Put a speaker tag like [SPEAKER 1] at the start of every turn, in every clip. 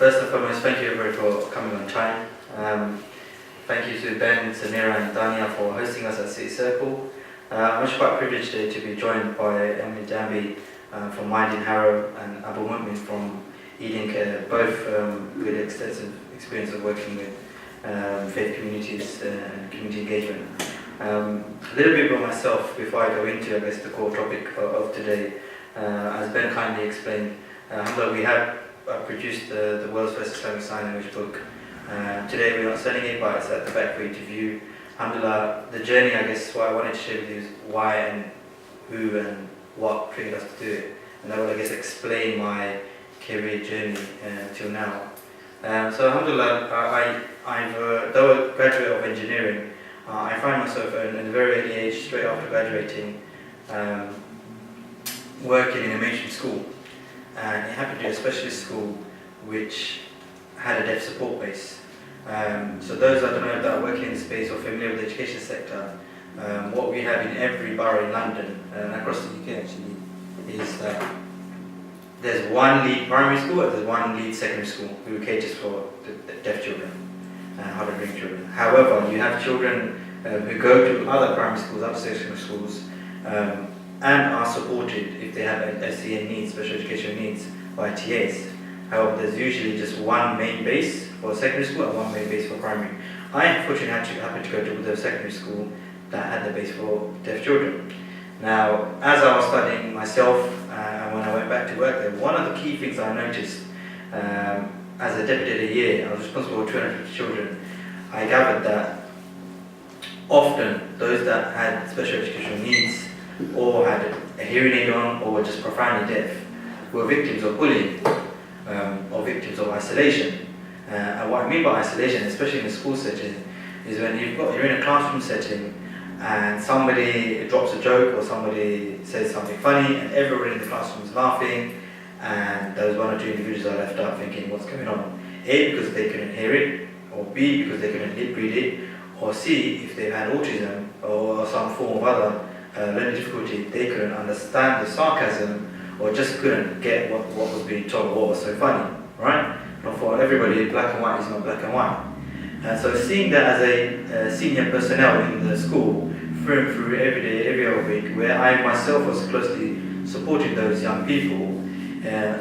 [SPEAKER 1] First and foremost, thank you everybody for coming on time. Thank you to Ben, Samira and Dania for hosting us at City Circle. I'm actually quite privileged today to be joined by Amin Danby from Mind in Harrow and Mumin from Ealing, both with extensive experience of working with faith communities and community engagement. A little bit about myself before I go into, I guess, the core topic of today. As Ben kindly explained, we have produced the world's first Islamic sign language book. Today we're not selling it, but it's at the back for you to view. Alhamdulillah, the journey, I guess, what I wanted to share with you is why and who and what triggered us to do it. And that will, I guess, explain my career journey till now. So Alhamdulillah, though a graduate of engineering, I find myself in a very early age, straight after graduating, working in a mainstream school. And it happened to be a specialist school which had a deaf support base. So those I don't know that are working in the space or familiar with the education sector, what we have in every borough in London and across the UK actually is that there's one lead primary school and there's one lead secondary school who caters for the deaf children and hard of hearing children. However, you have children who go to other primary schools, other secondary schools, and are supported if they have SEN needs, special education needs, by TAs. However, there's usually just one main base for secondary school and one main base for primary. I unfortunately happened to go to the secondary school that had the base for deaf children. Now, as I was studying myself, and when I went back to work there, one of the key things I noticed as a deputy of the year, I was responsible for 250 children, I gathered that often those that had special educational needs or had a hearing aid on or were just profoundly deaf were victims of bullying or victims of isolation. And what I mean by isolation, especially in a school setting, is when you're in a classroom setting and somebody drops a joke or somebody says something funny and everybody in the classroom is laughing and those one or two individuals are left out thinking what's going on. A, because they couldn't hear it, or B, because they couldn't lip read it, or C, if they had autism or some form of other learning difficulty, they couldn't understand the sarcasm or just couldn't get what was being told, what was so funny, right? Not for everybody, black and white is not black and white. And so seeing that as a senior personnel in the school, through and through every day, every other week, where I myself was closely supporting those young people,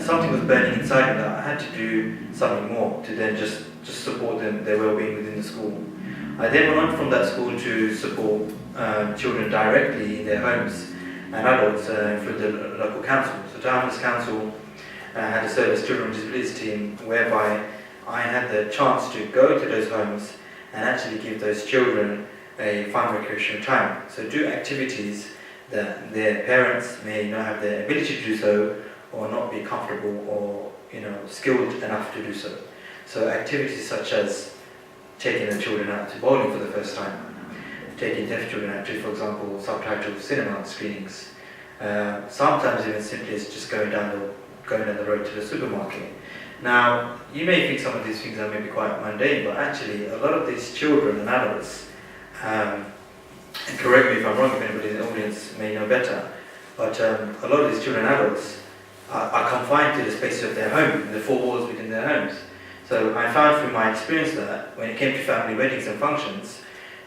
[SPEAKER 1] something was burning inside me that I had to do something more to then just support them, their well-being within the school. I then went on from that school to support children directly in their homes and adults through the local council. So Townhouse Council had a service children with disabilities team whereby I had the chance to go to those homes and actually give those children a fun recreational time. So do activities that their parents may not have the ability to do so or not be comfortable or skilled enough to do so. So activities such as taking the children out to bowling for the first time, taking deaf children out to, for example, subtitled cinema screenings. Sometimes even simply as just going down the road to the supermarket. Now, you may think some of these things are maybe quite mundane, but actually a lot of these children and adults, and correct me if I'm wrong, if anybody in the audience may know better, but a lot of these children and adults are confined to the space of their home, the four walls within their homes. So I found through my experience that when it came to family weddings and functions,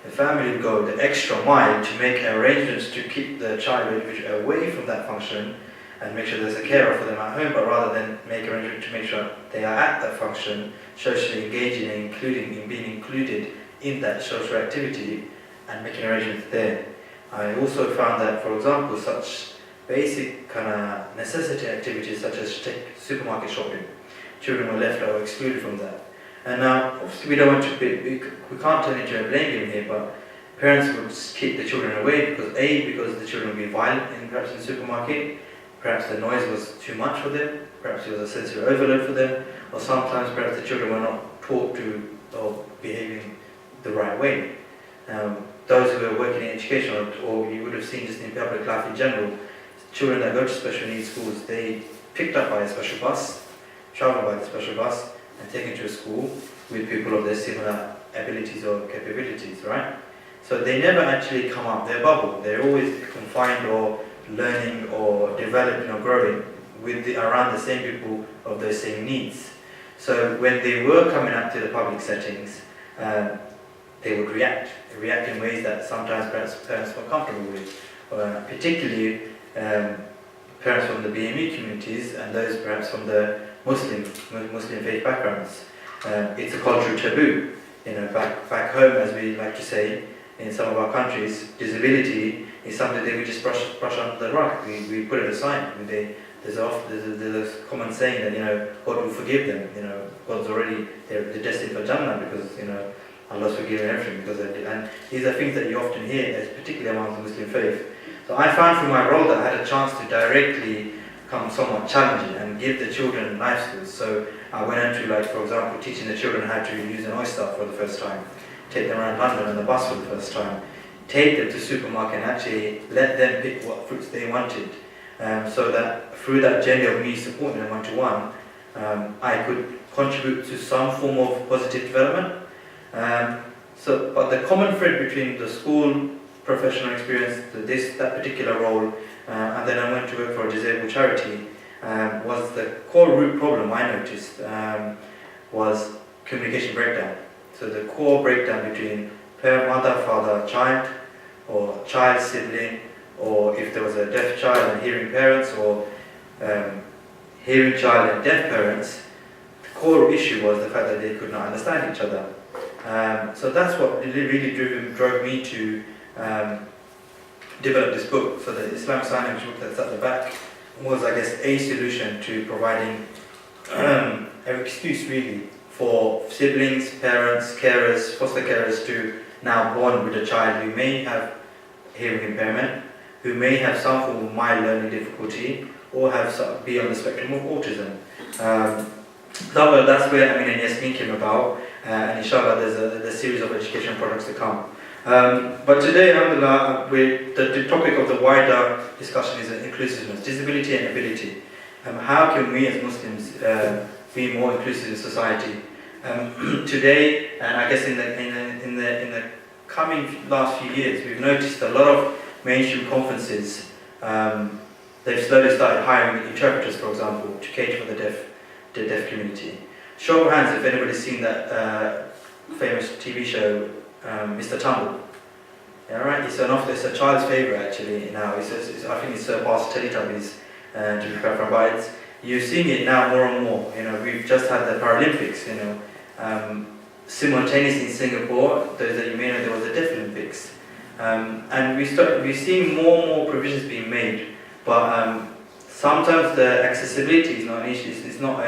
[SPEAKER 1] the family would go the extra mile to make arrangements to keep the child or individual away from that function and make sure there's a carer for them at home, but rather than make arrangements to make sure they are at that function, socially engaging and being included in that social activity and making arrangements there. I also found that, for example, such basic kind of necessity activities such as supermarket shopping, children were left or excluded from that. And now, obviously we don't want to we can't turn into a blame game here, but parents would keep the children away because the children would be violent perhaps in the supermarket, perhaps the noise was too much for them, perhaps it was a sensory overload for them, or sometimes perhaps the children were not taught to or behaving the right way. Those who are working in education, or you would have seen just in public life in general, children that go to special needs schools, they picked up by a special bus, travel by the special bus, and taken to a school with people of their similar abilities or capabilities, right? So they never actually come out their bubble. They're always confined or learning or developing or growing with around the same people of those same needs. So when they were coming up to the public settings, they would react in ways that sometimes parents were comfortable with, particularly parents from the BME communities and those perhaps from the Muslim faith backgrounds. It's a cultural taboo. Back home, as we like to say, in some of our countries, disability is something that we just brush under the rug. We put it aside. There's a common saying that God will forgive them. God's already they're destined for Jannah because Allah's forgiven everything because and these are things that you often hear, particularly among the Muslim faith. So I found through my role that I had a chance to directly come somewhat challenging and give the children life skills. So I went into, for example, teaching the children how to use an oyster for the first time, take them around London on the bus for the first time, take them to supermarket and actually let them pick what fruits they wanted, so that through that journey of me supporting them one-to-one, I could contribute to some form of positive development. But the common thread between the school professional experience, that particular role, and then I went to work for a disabled charity, was the core root problem I noticed was communication breakdown. So the core breakdown between parent, mother, father, child, or child, sibling, or if there was a deaf child and hearing parents, or hearing child and deaf parents, the core issue was the fact that they could not understand each other. So that's what really drove me to develop this book. So the Islamic Sign Language book that's at the back was, I guess, a solution to providing an excuse really for siblings, parents, carers, foster carers to now bond with a child who may have hearing impairment, who may have some form of mild learning difficulty, or be on the spectrum of autism. That's where Amin and Yasmin came about, and inshallah there's a series of education products to come. But today, alhamdulillah, the topic of the wider discussion is inclusiveness, disability and ability. How can we as Muslims be more inclusive in society? Today, and I guess in the coming last few years, we've noticed a lot of mainstream conferences. They've slowly started hiring interpreters, for example, to cater for the deaf community. Show of hands if anybody's seen that famous TV show, Mr. Tumble. Yeah, right. It's a child's favourite actually now. I think it's surpassed Teletubbies, to be quite frank. But you're seeing it now more and more. We've just had the Paralympics. Simultaneously in Singapore, those that you may know, there was the Deaf Olympics, and we're seeing more and more provisions being made. But sometimes the accessibility is not an issue. It's not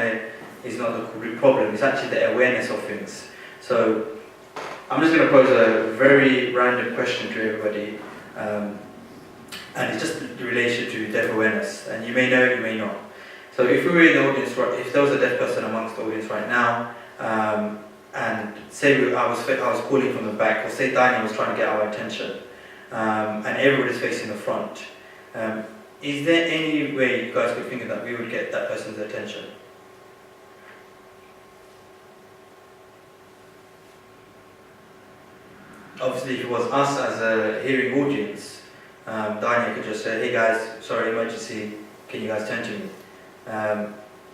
[SPEAKER 1] the root problem. It's actually the awareness of things. So I'm just going to pose a very random question to everybody, and it's just in relation to deaf awareness. And you may know, you may not. So if we were in the audience, if there was a deaf person amongst the audience right now, and say I was calling from the back, or say Daniel was trying to get our attention, and everybody's facing the front, is there any way you guys could think that we would get that person's attention? Obviously, if it was us as a hearing audience, Daniel could just say, "Hey guys, sorry, emergency, can you guys turn to me?"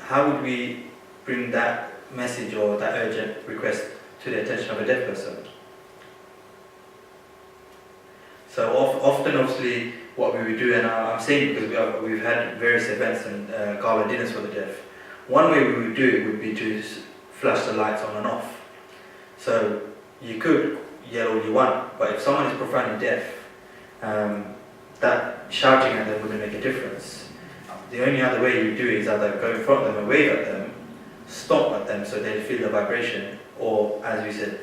[SPEAKER 1] How would we bring that message or that urgent request to the attention of a deaf person? So often, obviously, what we would do, and I'm saying because we've had various events and gala dinners for the deaf, one way we would do it would be to flash the lights on and off. So you could yell all you want, but if someone is profoundly deaf, that shouting at them wouldn't make a difference. The only other way you do it is either go in front of them and wave at them, stop at them so they feel the vibration, or, as we said,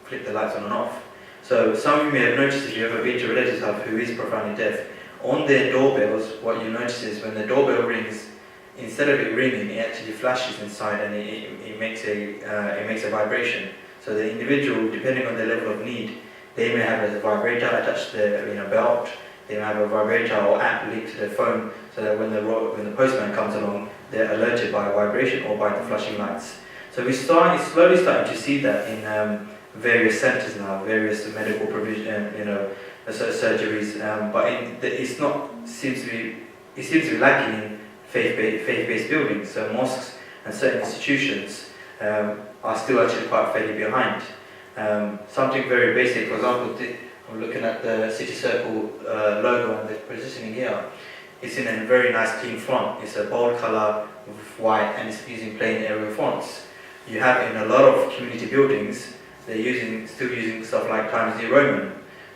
[SPEAKER 1] flick the lights on and off. So some of you may have noticed, if you ever been to a relative's house who is profoundly deaf, on their doorbells, what you notice is when the doorbell rings, instead of it ringing, it actually flashes inside and it makes a vibration. So the individual, depending on their level of need, they may have a vibrator attached to their belt. They may have a vibrator or app linked to their phone, so that when the postman comes along, they're alerted by a vibration or by the flashing lights. So we're slowly starting to see that in various centres now, various medical provision, surgeries. But it seems to be lacking in faith-based buildings. So mosques and certain institutions are still actually quite fairly behind. Something very basic, for example, I'm looking at the City Circle logo and the positioning here. It's in a very nice clean font. It's a bold colour with white and it's using plain Arial fonts. You have in a lot of community buildings, they're still using stuff like Times New Roman.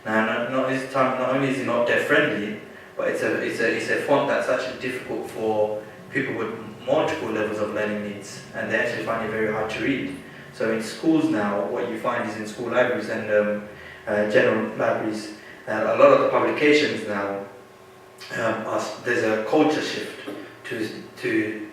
[SPEAKER 1] Now, not only is it not deaf friendly, but it's a font that's actually difficult for people with multiple levels of learning needs, and they actually find it very hard to read. So in schools now, what you find is in school libraries and general libraries, a lot of the publications now, there's a culture shift to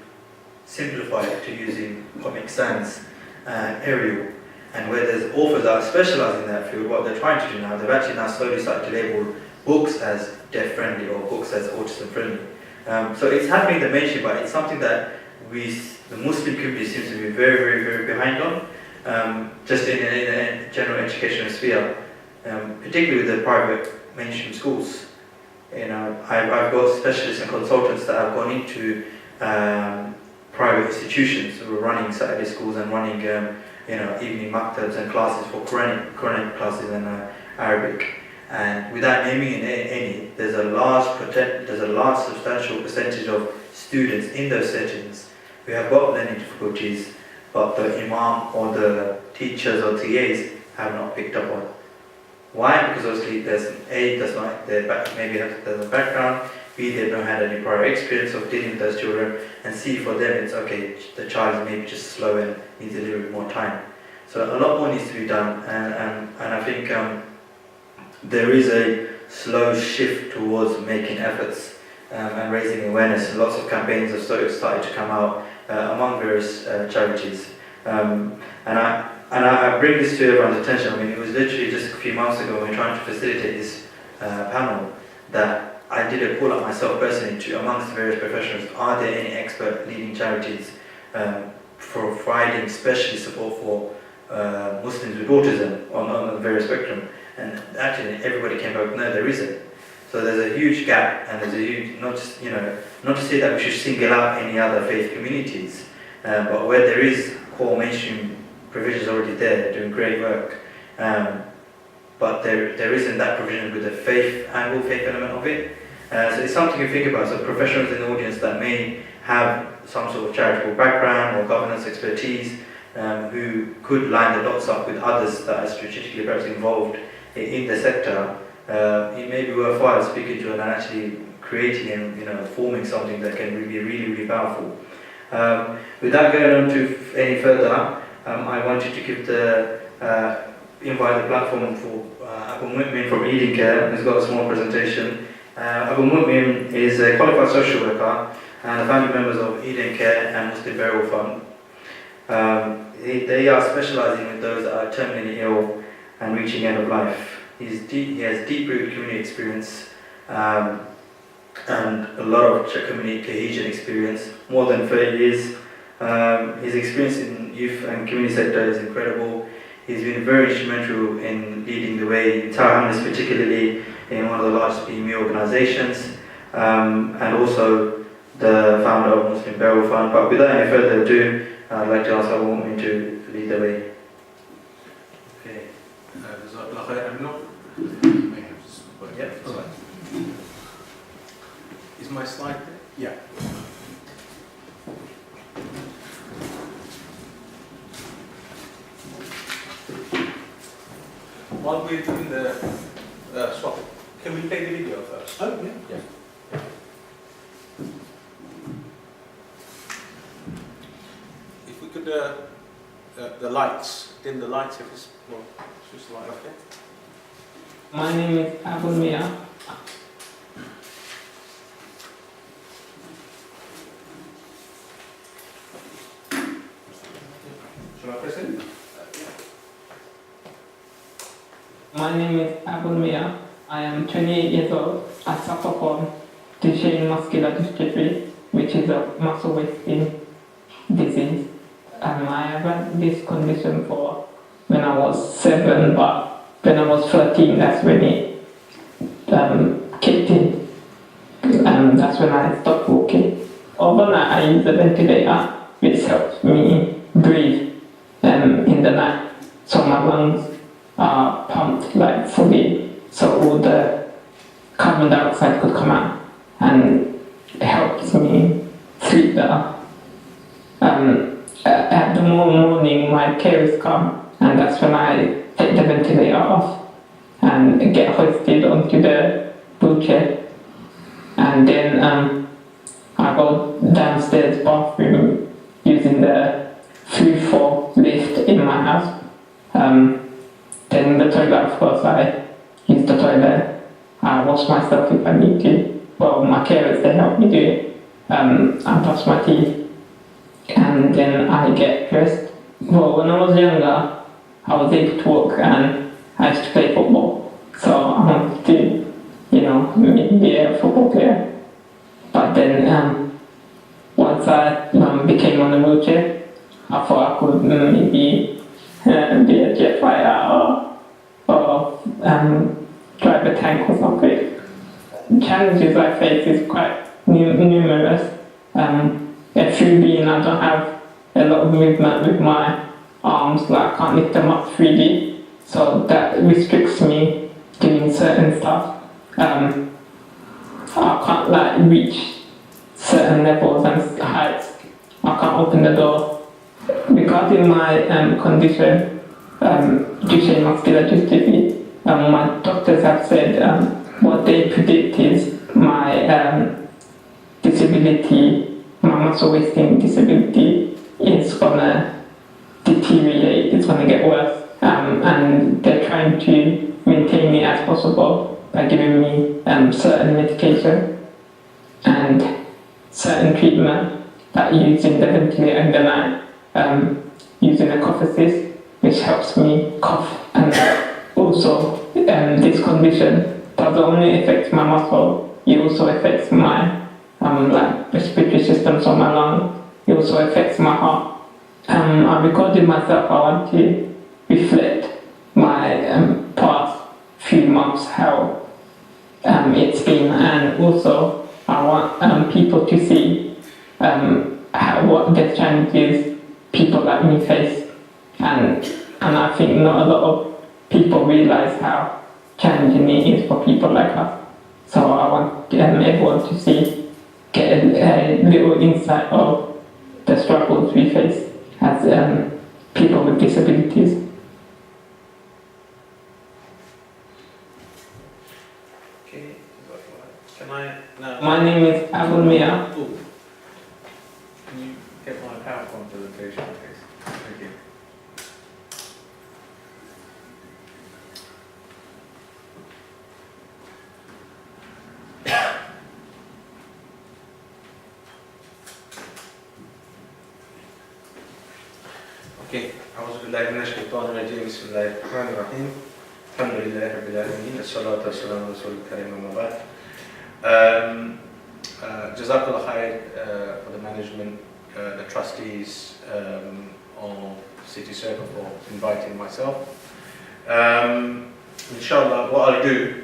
[SPEAKER 1] simplify it to using Comic Sans and Arial. And where there's authors that are specialised in that field, what they're trying to do now, they've actually now slowly started to label books as deaf-friendly or books as autism-friendly. So it's happening in the mainstream, but it's something that the Muslim community seems to be very, very, very behind on, just in the general educational sphere, particularly with the private mainstream schools. You know, I've got specialists and consultants that have gone into private institutions who are running Saturday schools and running evening maktabs and classes for Quranic classes and Arabic. And without naming any, there's a large substantial percentage of students in those settings who have got learning difficulties, but the imam or the teachers or TAs have not picked up on. Why? Because obviously there's maybe there's a background, B, they've not had any prior experience of dealing with those children, and C, for them it's okay, the child is maybe just slow and needs a little bit more time. So a lot more needs to be done, and I think there is a slow shift towards making efforts and raising awareness. Lots of campaigns have started to come out among various charities. And I bring this to everyone's attention. I mean, it was literally just a few months ago when we were trying to facilitate this panel that I did a call up myself personally to amongst various professionals, are there any expert leading charities providing specialist support for Muslims with autism on the various spectrum? And actually everybody came back, no, there isn't. So there's a huge gap, and there's a huge, not to say that we should single out any other faith communities, but where there is core mainstream provisions already there, doing great work, but there isn't that provision with the faith element of it. So it's something to think about. So professionals in the audience that may have some sort of charitable background or governance expertise, who could line the dots up with others that are strategically perhaps involved in the sector, it may be worthwhile speaking to and actually creating and forming something that can be really, really powerful. Without going on to any further, I wanted to give invite the platform for Abu Mumin from Eden Care, who's got a small presentation. Abu Mumin is a qualified social worker and the founding members of Eden Care and Muslim Burial Fund. They are specialising with those that are terminally ill and reaching end of life. He has deep-rooted community experience and a lot of community cohesion experience, more than 30 years. His experience in youth and community sector is incredible. He's been very instrumental in leading the way in Tower Hamlets, particularly in one of the largest BME organisations, and also the founder of Muslim Burial Fund. But without any further ado, I'd like to ask Abu Mumin to lead the way.
[SPEAKER 2] Okay. May have this.
[SPEAKER 1] Yeah.
[SPEAKER 2] Is my slide there? Yeah. While we're doing the swap, can we take the video first?
[SPEAKER 3] Oh, yeah.
[SPEAKER 2] Yeah. If we could, the lights, dim the lights if it's, well, switch the light, okay?
[SPEAKER 4] My name is Abu Mia.
[SPEAKER 2] Shall I press it?
[SPEAKER 4] My name is Abu Mia. I am 28 years old. I suffer from Duchenne muscular dystrophy, which is a muscle wasting disease. And I have had this condition for when I was 7, but when I was 13, that's when it kicked in. And that's when I stopped walking. Overnight, I use a ventilator, which helps me breathe. so all the carbon dioxide could come out, and it helps me sleep better. At the morning, my carers come, and that's when I take the ventilator off and get hoisted onto the wheelchair. And then I go downstairs bathroom using the 3-4 lift in my house. Then the toilet, of course, I use the toilet. I wash myself if I need to. Well, my carers, they help me do it. I brush my teeth. And then I get dressed. Well, when I was younger, I was able to walk and I used to play football. So I wanted to, be a football player. But then once I became on a wheelchair, I thought I could maybe be a jet fighter or drive a tank or something. Challenges I face is quite numerous. Through being I don't have a lot of movement with my arms, like I can't lift them up freely, so that restricts me doing certain stuff. I can't reach certain levels and heights. I can't open the door. Regarding my condition, Duchenne muscular dystrophy, my doctors have said what they predict is my disability, my muscle wasting disability is gonna deteriorate, it's gonna get worse, and they're trying to maintain it as possible by giving me certain medication and certain treatment that I use in the ventilator in the night, using a cough assist, which helps me cough. And also this condition doesn't only affect my muscle, it also affects my respiratory system, so my lung. It also affects my heart. I recorded myself. I want to reflect my past few months, how it's been, and also I want people to see what the challenges people like me face, and I think not a lot of people realize how challenging it is for people like us. So I want everyone to see, get a little insight of the struggles we face as people with disabilities.
[SPEAKER 2] Okay, can I now?
[SPEAKER 4] My name is Abulmia.
[SPEAKER 2] Ooh. Can you get my PowerPoint presentation, please? Thank you. Okay, أعوذ بالله من الشيطان الرجيم بسم الله الرحمن الرحيم الحمد لله رب العالمين الصلاة والسلام على رسول الكريم أما بعد. Jazakallah khair for the management, the trustees of City Circle for inviting myself. Inshallah, what I'll do,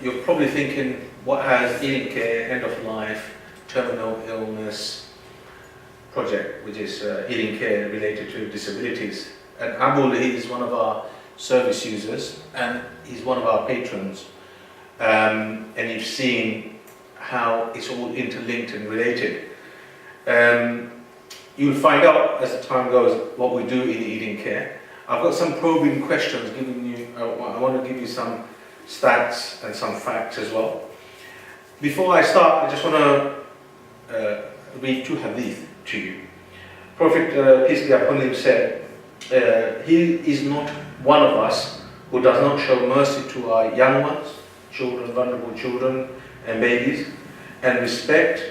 [SPEAKER 2] you're probably thinking, what has healing care, end of life, terminal illness project, which is healing care related to disabilities. And Abul, he is one of our service users and he's one of our patrons. And you've seen how it's all interlinked and related. You'll find out as the time goes what we do in healing care. I've got some probing questions giving you, I want to give you some stats and some facts as well. Before I start, I just want to read two hadith to you. Prophet, peace be upon him, said, he is not one of us who does not show mercy to our young ones, children, vulnerable children and babies, and respect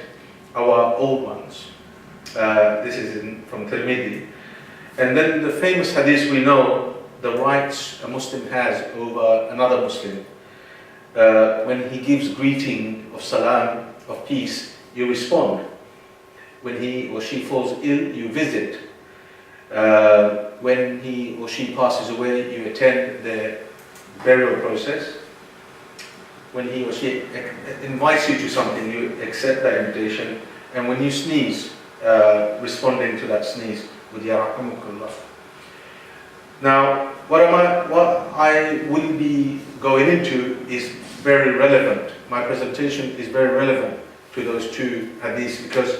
[SPEAKER 2] our old ones. This is from Tirmidhi. And then the famous hadith, we know the rights a Muslim has over another Muslim. When he gives greeting of salam, of peace, you respond. When he or she falls ill, you visit. When he or she passes away, you attend the burial process. When he or she invites you to something, you accept that invitation. And when you sneeze, responding to that sneeze with Ya Rahmakullah. Now, what I will be going into is very relevant. My presentation is very relevant to those two hadiths because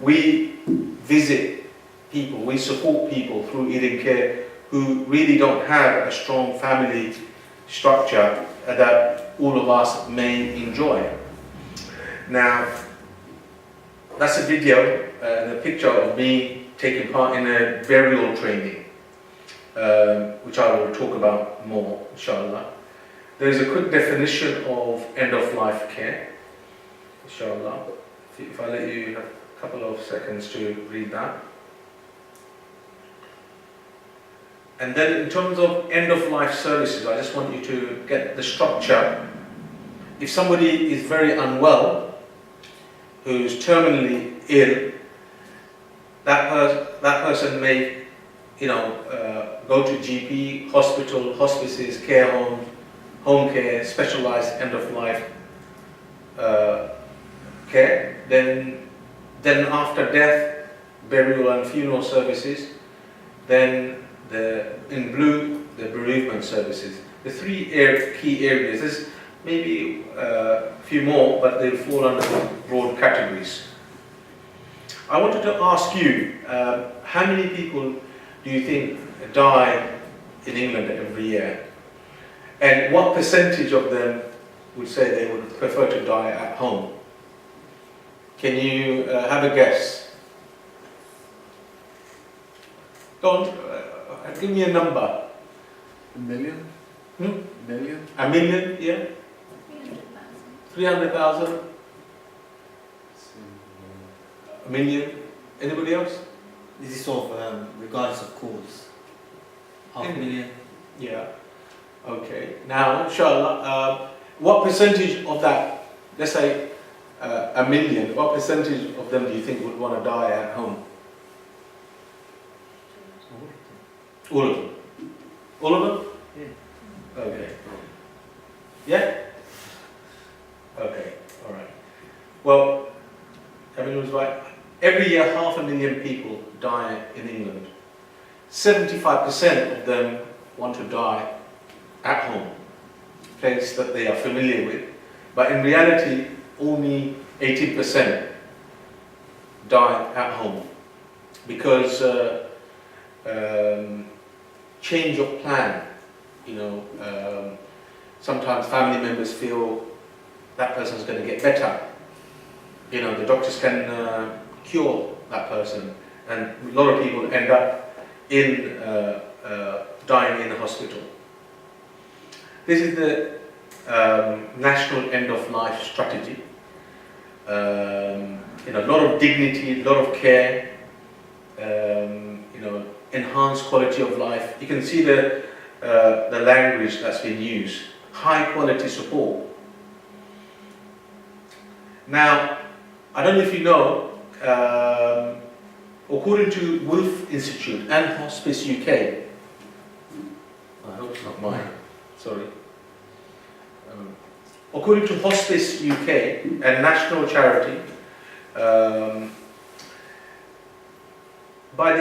[SPEAKER 2] we visit people, we support people through eating care who really don't have a strong family structure that all of us may enjoy. Now, that's a video and a picture of me taking part in a burial training, which I will talk about more, inshallah. There is a quick definition of end-of-life care, inshallah. If I let you have a couple of seconds to read that. And then in terms of end-of-life services, I just want you to get the structure. If somebody is very unwell, who's terminally ill, that person may, go to GP, hospital, hospices, care homes, home care, specialized end-of-life care. Then after death, burial and funeral services. Then in blue, the bereavement services. The three key areas. There's maybe a few more, but they fall under broad categories. I wanted to ask you, how many people do you think die in England every year? And what percentage of them would say they would prefer to die at home? Can you have a guess? Don't give me a number.
[SPEAKER 3] A million? Million?
[SPEAKER 2] A million, yeah? 300,000? A million? Anybody else?
[SPEAKER 5] This is sort of regardless of cause. Half a million.
[SPEAKER 2] Yeah. Okay. Now, inshallah, what percentage of that, let's say a million, what percentage of them do you think would want to die at home? All of them. All of them?
[SPEAKER 5] Yeah.
[SPEAKER 2] Okay. Yeah? Okay. All right. Well, Amin was right. Every year, 500,000 people die in England. 75% of them want to die at home, place that they are familiar with. But in reality, only 18% die at home because change of plan. Sometimes family members feel that person's going to get better. The doctors can cure that person, and a lot of people end up in dying in a hospital. This is the national end-of-life strategy. A lot of dignity, a lot of care, enhanced quality of life. You can see the language that's been used. High quality support. Now, I don't know if you know, according to Wolf Institute and Hospice UK, I hope it's not mine, sorry. According to Hospice UK, a national charity, by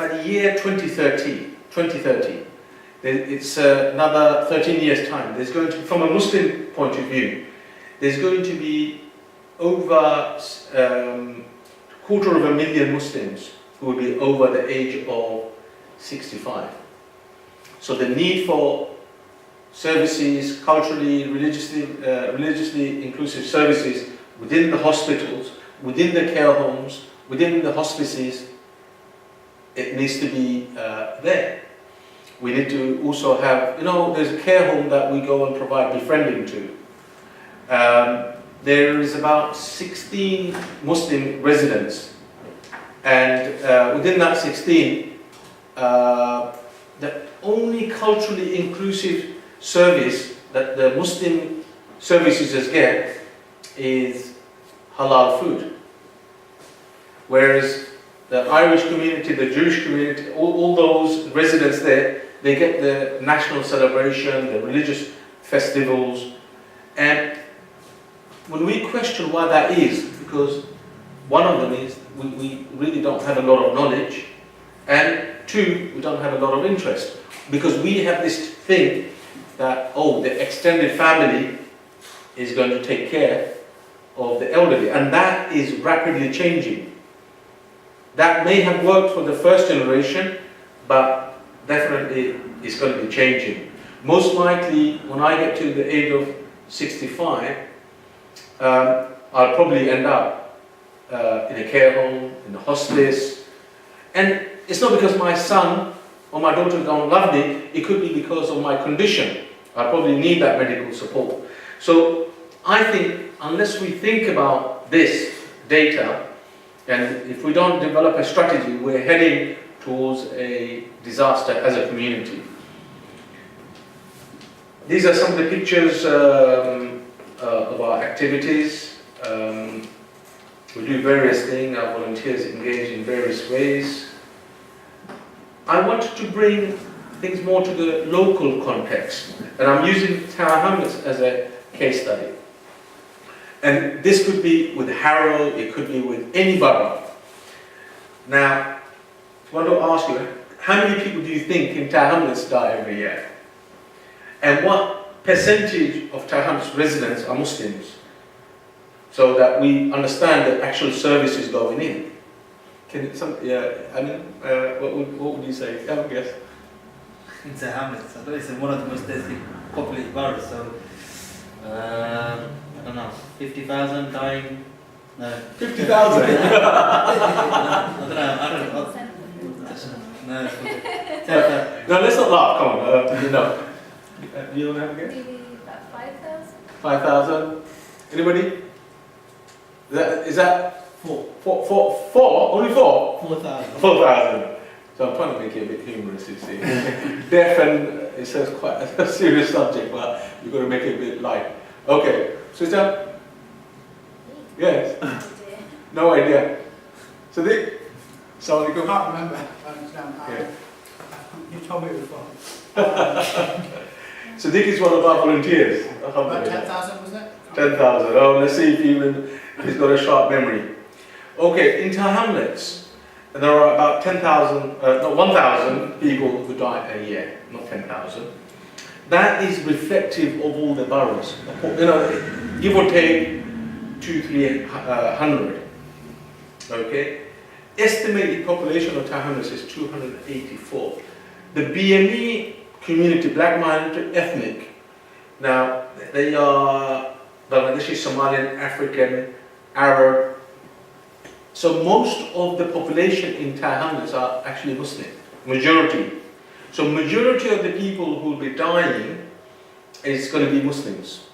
[SPEAKER 2] the year 2030, it's another 13 years' time. There's going to, from a Muslim point of view, there's going to be over 250,000 Muslims who will be over the age of 65. So the need for services, culturally, religiously inclusive services within the hospitals, within the care homes, within the hospices, it needs to be there. We need to also have, there's a care home that we go and provide befriending to. There is about 16 Muslim residents, and within that 16, the only culturally inclusive service that the Muslim service users get is halal food. Whereas the Irish community, the Jewish community, all those residents there, they get the national celebration, the religious festivals. And when we question why that is, because one of them is we really don't have a lot of knowledge, and two, we don't have a lot of interest. because we have this thing that, oh, the extended family is going to take care of the elderly, and that is rapidly changing. That may have worked for the first generation, but definitely it's going to be changing. Most likely, when I get to the age of 65, I'll probably end up in a care home, in a hospice, and it's not because my son or my daughter don't love me, it could be because of my condition. I probably need that medical support. So I think unless we think about this data, and if we don't develop a strategy, we're heading towards a disaster as a community. These are some of the pictures of our activities. We do various things, our volunteers engage in various ways. I wanted to bring things more to the local context, and I'm using Tower Hamlets as a case study. And this could be with Harrow, it could be with any borough. Now, I want to ask you, how many people do you think in Tower Hamlets die every year? And what percentage of Tower Hamlets residents are Muslims? So that we understand the actual services going in. Can it, Amin, what would you say? Have a guess.
[SPEAKER 5] In the hamlets, I know it's one of the most densely populated boroughs, so I don't know, 50,000 dying. No.
[SPEAKER 2] 50,000?
[SPEAKER 5] I don't know. No.
[SPEAKER 2] No, let's not laugh, come on. No. Do you want to have a guess?
[SPEAKER 6] Maybe about 5,000?
[SPEAKER 2] 5,000? Anybody? Is that
[SPEAKER 5] Four.
[SPEAKER 2] Four? Only four?
[SPEAKER 5] 4,000.
[SPEAKER 2] 4,000. So I'm trying to make it a bit humorous, you see. Deaf and it's quite a serious subject, but you've got to make it a bit light. Okay, sister? Yes? No idea. Sadiq? Assalamu alaikum.
[SPEAKER 7] I can't remember.
[SPEAKER 2] Yeah.
[SPEAKER 7] You told me before.
[SPEAKER 2] Sadiq is one of our volunteers.
[SPEAKER 7] About 10,000 was it?
[SPEAKER 2] 10,000. Oh, let's see if he's got a sharp memory. Okay, in Tower Hamlets, there are about 1,000 people who die a year, not 10,000. That is reflective of all the boroughs. You know, give or take 200-300. Okay, estimated population of Tower Hamlets is 284. The BME community, black minority ethnic, now they are Bangladeshi, Somalian, African, Arab. So most of the population in Tower Hamlets are actually Muslim, majority. So majority of the people who will be dying is going to be Muslims.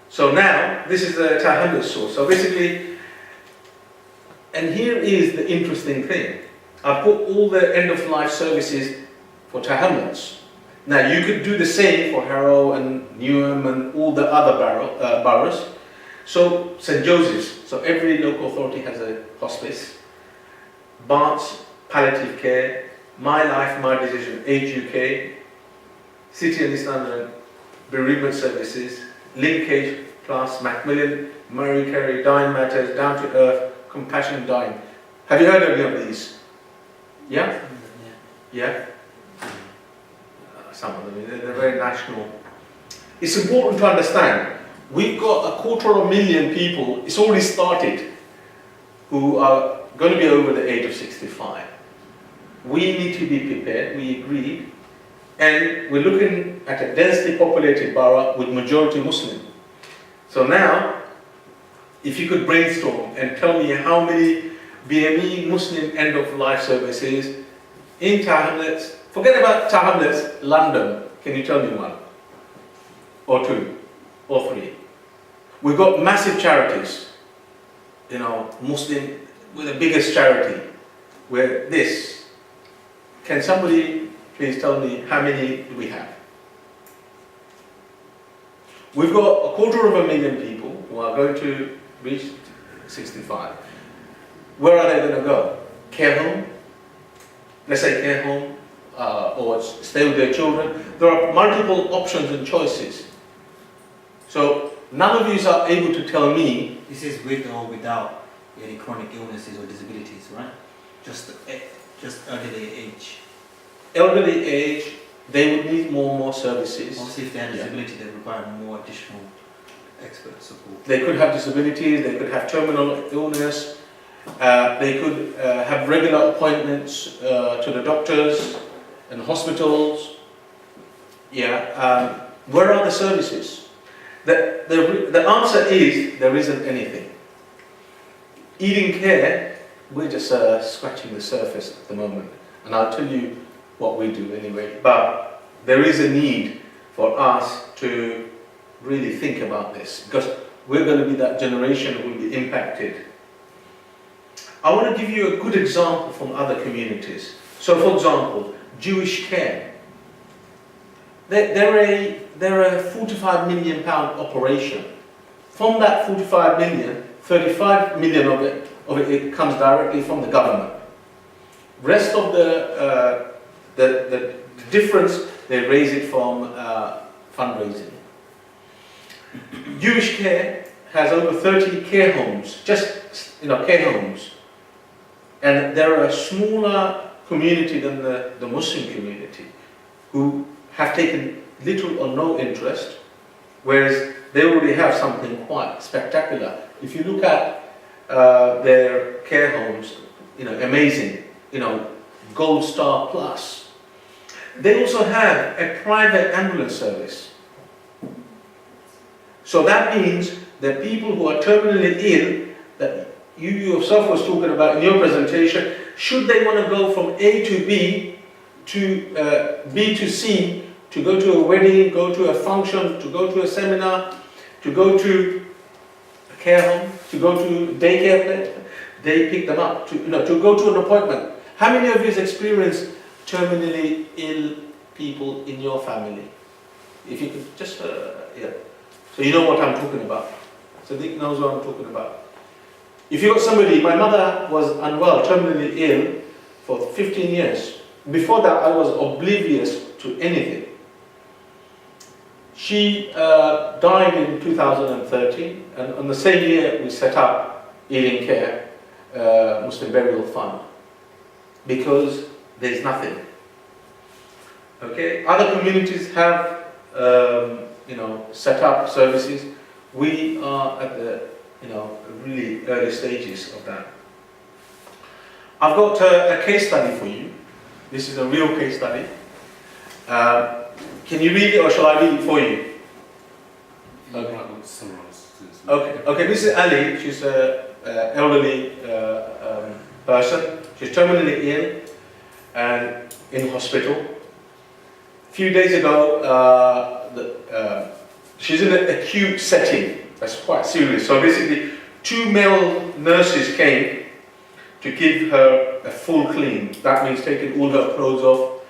[SPEAKER 2] So now, this is the Tower Hamlets source. So basically, and here is the interesting thing. I put all the end-of-life services for Tower Hamlets. Now you could do the same for Harrow and Mumin and all the other boroughs. So St. Joseph's, so every local authority has a hospice. Barts, palliative care. My Life, My Decision, Age UK. City and East London, bereavement services. Linkage Plus, Macmillan, Marie Carey, Dying Matters, Down to Earth, Compassion Dying. Have you heard of any of these? Yeah? Yeah? Some of them, they're very national. It's important to understand, we've got 250,000 people, it's already started, who are going to be over the age of 65. We need to be prepared, we agreed, and we're looking at a densely populated borough with majority Muslim. So now, if you could brainstorm and tell me how many BME Muslim end-of-life services in Tower Hamlets. Forget about Tower Hamlets, London. Can you tell me one? Or two? Or three? We've got massive charities. You know, Muslim, with the biggest charity. Where this. Can somebody please tell me how many do we have? We've got 250,000 people who are going to reach 65. Where are they going to go? Care home? Let's say care home. Or stay with their children. There are multiple options and choices. So none of you are able to tell me.
[SPEAKER 5] This is with or without any chronic illnesses or disabilities, right? Just elderly age.
[SPEAKER 2] Elderly age, they would need more and more services.
[SPEAKER 5] Obviously, if they have
[SPEAKER 2] Yeah.
[SPEAKER 5] disability, they require more additional expert support.
[SPEAKER 2] They could have disabilities, they could have terminal illness, they could have regular appointments to the doctors and hospitals. Yeah. Where are the services? The answer is there isn't anything. Eating care, we're just scratching the surface at the moment. And I'll tell you what we do anyway. But there is a need for us to really think about this, because we're going to be that generation who will be impacted. I want to give you a good example from other communities. So for example, Jewish care. They're a £45 million operation. From that 45 million, 35 million of it comes directly from the government. Rest of the difference, they raise it from fundraising. Jewish care has over 30 care homes, just care homes, and they're a smaller community than the Muslim community, who have taken little or no interest, whereas they already have something quite spectacular. If you look at their care homes, amazing, Gold Star Plus. They also have a private ambulance service. So that means that people who are terminally ill, that you yourself was talking about in your presentation, should they want to go from A to B to B to C, to go to a wedding, go to a function, to go to a seminar, to go to a care home, to go to daycare place, they pick them up, to go to an appointment. How many of you have experienced terminally ill people in your family? If you could just, yeah. So you know what I'm talking about. So Nick knows what I'm talking about. If you got somebody, my mother was unwell, terminally ill for 15 years. Before that, I was oblivious to anything. She died in 2013, and on the same year we set up Eating Care Muslim Burial Fund, because there's nothing. Okay, other communities have set up services. We are at the really early stages of that. I've got a case study for you. This is a real case study. Can you read it, or shall I read it for you? Okay. This is Ali. She's an elderly person. She's terminally ill and in hospital. A few days ago, she's in an acute setting. That's quite serious. So basically, 2 male nurses came to give her a full clean. That means taking all her clothes off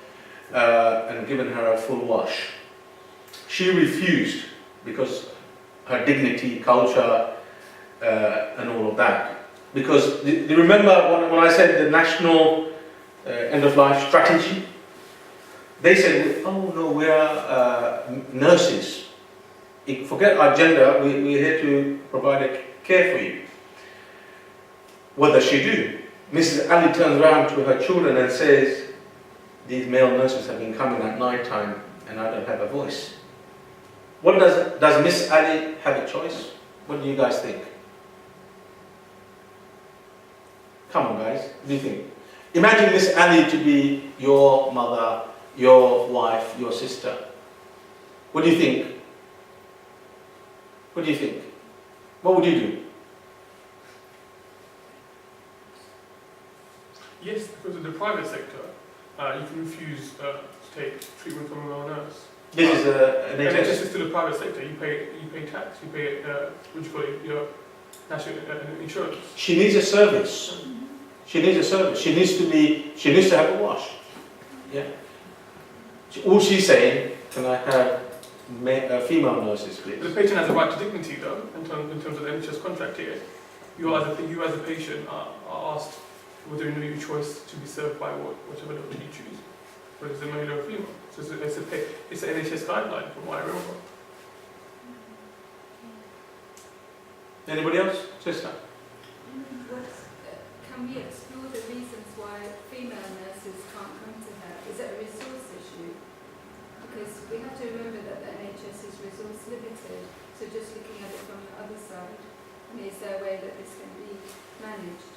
[SPEAKER 2] and giving her a full wash. She refused because her dignity, culture, and all of that. Because, do you remember when I said the national end-of-life strategy? They said, oh no, we are nurses. Forget our gender, we're here to provide a care for you. What does she do? Mrs. Ali turns around to her children and says, these male nurses have been coming at night time and I don't have a voice. What does Miss Ali have a choice? What do you guys think? Come on guys, what do you think? Imagine Miss Ali to be your mother, your wife, your sister. What do you think? What do you think? What would you do?
[SPEAKER 6] Yes, because in the private sector, you can refuse to take treatment from a male nurse.
[SPEAKER 2] This is an
[SPEAKER 6] NHS is still a private sector. You pay tax. You pay what do you call it? Your national insurance.
[SPEAKER 2] She needs a service. She needs a service. She needs to have a wash. Yeah. All she's saying, can I have female nurses, please?
[SPEAKER 6] But the patient has a right to dignity, though, in terms of the NHS contract here. You as a patient are asked whether you know your choice to be served by whatever doctor you choose, whether it's a male or a female. So it's an NHS guideline from what I remember.
[SPEAKER 2] Anybody else? Sister?
[SPEAKER 8] Can we explore the reasons why female nurses can't come to her? Is it a resource issue? because we have to remember that the NHS is resource limited, so just looking at it from the other side, is there a way that this can be managed?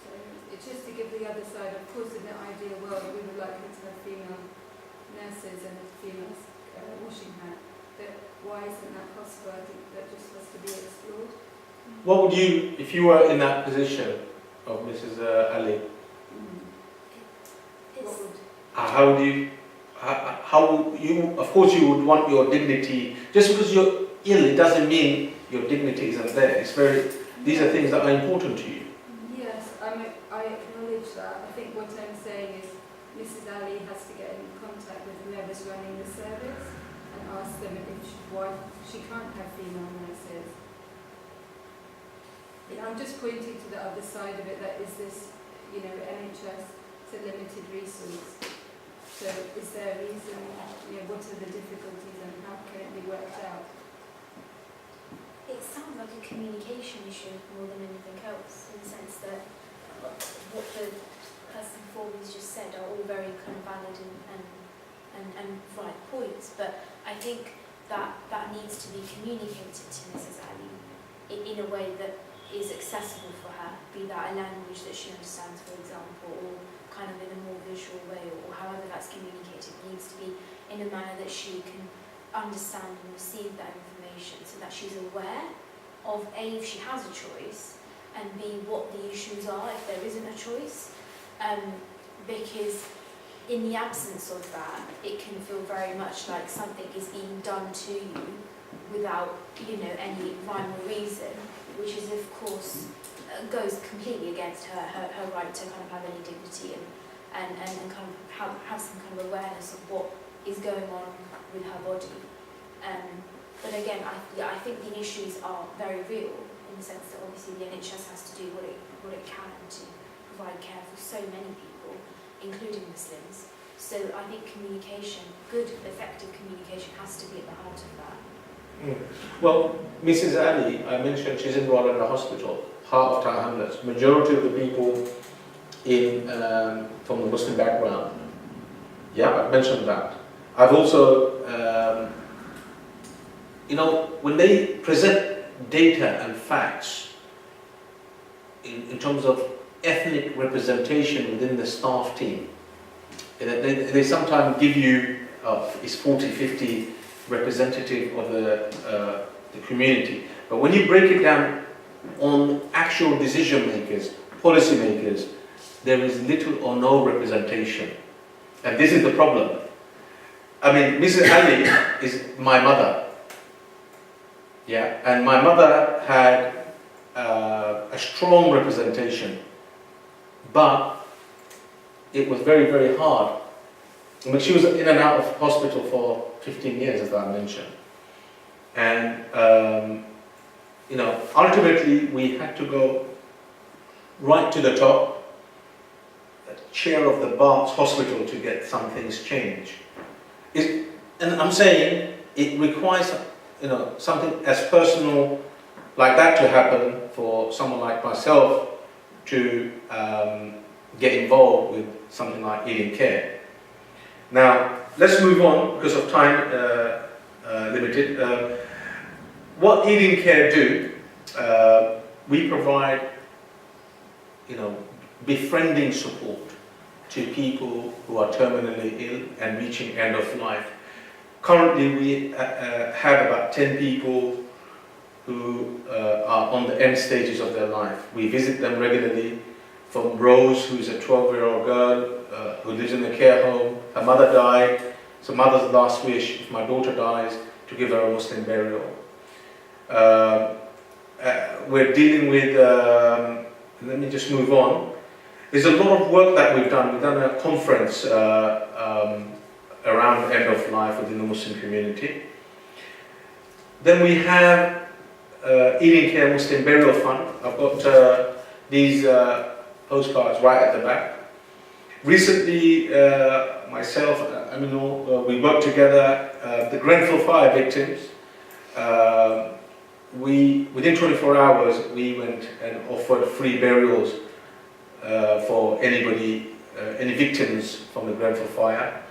[SPEAKER 8] So it's just to give the other side. Of course, in the ideal world, we would like it to have female nurses and a female washing hand. But why isn't that possible? I think that just has to be explored.
[SPEAKER 2] What would you, if you were in that position of Mrs. Ali,
[SPEAKER 8] What would
[SPEAKER 2] how would you, of course you would want your dignity, just because you're ill, it doesn't mean your dignity isn't there. These are things that are important to you.
[SPEAKER 8] Yes, I acknowledge that. I think what I'm saying is Mrs. Ali has to get in contact with whoever's running the service and ask them why she can't have female nurses. I'm just pointing to the other side of it, that is this, NHS, it's a limited resource. So is there a reason, what are the difficulties and how can it be worked out?
[SPEAKER 9] It sounds like a communication issue more than anything else, in the sense that what the person before me has just said are all very kind of valid and right points, but I think that needs to be communicated to Mrs. Ali in a way that is accessible for her, be that a language that she understands, for example, or kind of in a more visual way, or however that's communicated, needs to be in a manner that she can understand and receive that information, so that she's aware of A, if she has a choice, and B, what the issues are if there isn't a choice, because in the absence of that, it can feel very much like something is being done to you without, any rhyme or reason, which is, of course, goes completely against her right to kind of have any dignity and kind of have some kind of awareness of what is going on with her body. But again, I think the issues are very real, in the sense that obviously the NHS has to do what it can to provide care for so many people, including Muslims. So I think communication, good, effective communication, has to be at the heart of that.
[SPEAKER 2] Well, Mrs. Ali, I mentioned she's enrolled in a hospital, Heart of Tower Hamlets. Majority of the people from the Muslim background, I've mentioned that. I've also, when they present data and facts in terms of ethnic representation within the staff team, they sometimes give you, it's 40-50 representative of the community. But when you break it down on actual decision makers, policy makers, there is little or no representation. And this is the problem. I mean, Mrs. Ali is my mother. Yeah, and my mother had a strong representation, but it was very, very hard. I mean, she was in and out of hospital for 15 years, as I mentioned. And, ultimately we had to go right to the top, chair of the Barts Hospital, to get some things changed. And I'm saying it requires, something as personal like that to happen for someone like myself to get involved with something like eating care. Now, let's move on because of time limited. What eating care do, we provide, befriending support to people who are terminally ill and reaching end of life. Currently, we have about 10 people who are on the end stages of their life. We visit them regularly, from Rose, who's a 12-year-old girl who lives in a care home. Her mother died. So mother's last wish, if my daughter dies, to give her a Muslim burial. We're dealing with, let me just move on. There's a lot of work that we've done. We've done a conference around end of life within the Muslim community. Then we have Eating Care Muslim Burial Fund. I've got these postcards right at the back. Recently, myself, Aminul, we worked together, the Grenfell fire victims. Within 24 hours, we went and offered free burials for anybody, any victims from the Grenfell fire.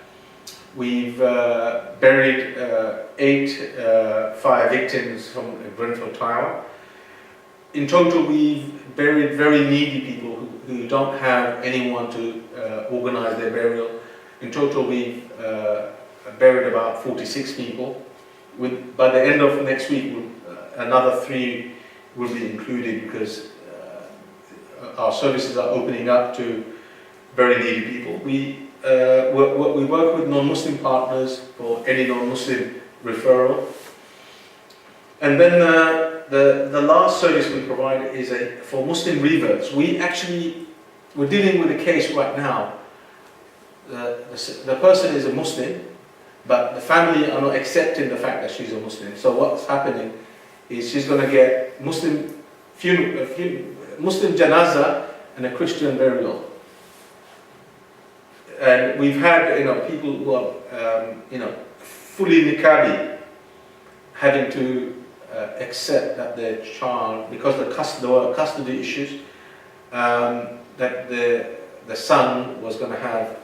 [SPEAKER 2] We've buried 8 fire victims from Grenfell Tower. In total, we've buried very needy people who don't have anyone to organise their burial. In total, we've buried about 46 people. By the end of next week, another 3 will be included because our services are opening up to very needy people. We work with non-Muslim partners for any non-Muslim referral. And then the last service we provide is for Muslim reverts. We're dealing with a case right now. The person is a Muslim, but the family are not accepting the fact that she's a Muslim. So what's happening is she's going to get Muslim janazah and a Christian burial. And we've had people who are fully niqabi having to accept that their child, because there were custody issues, that the son was going to have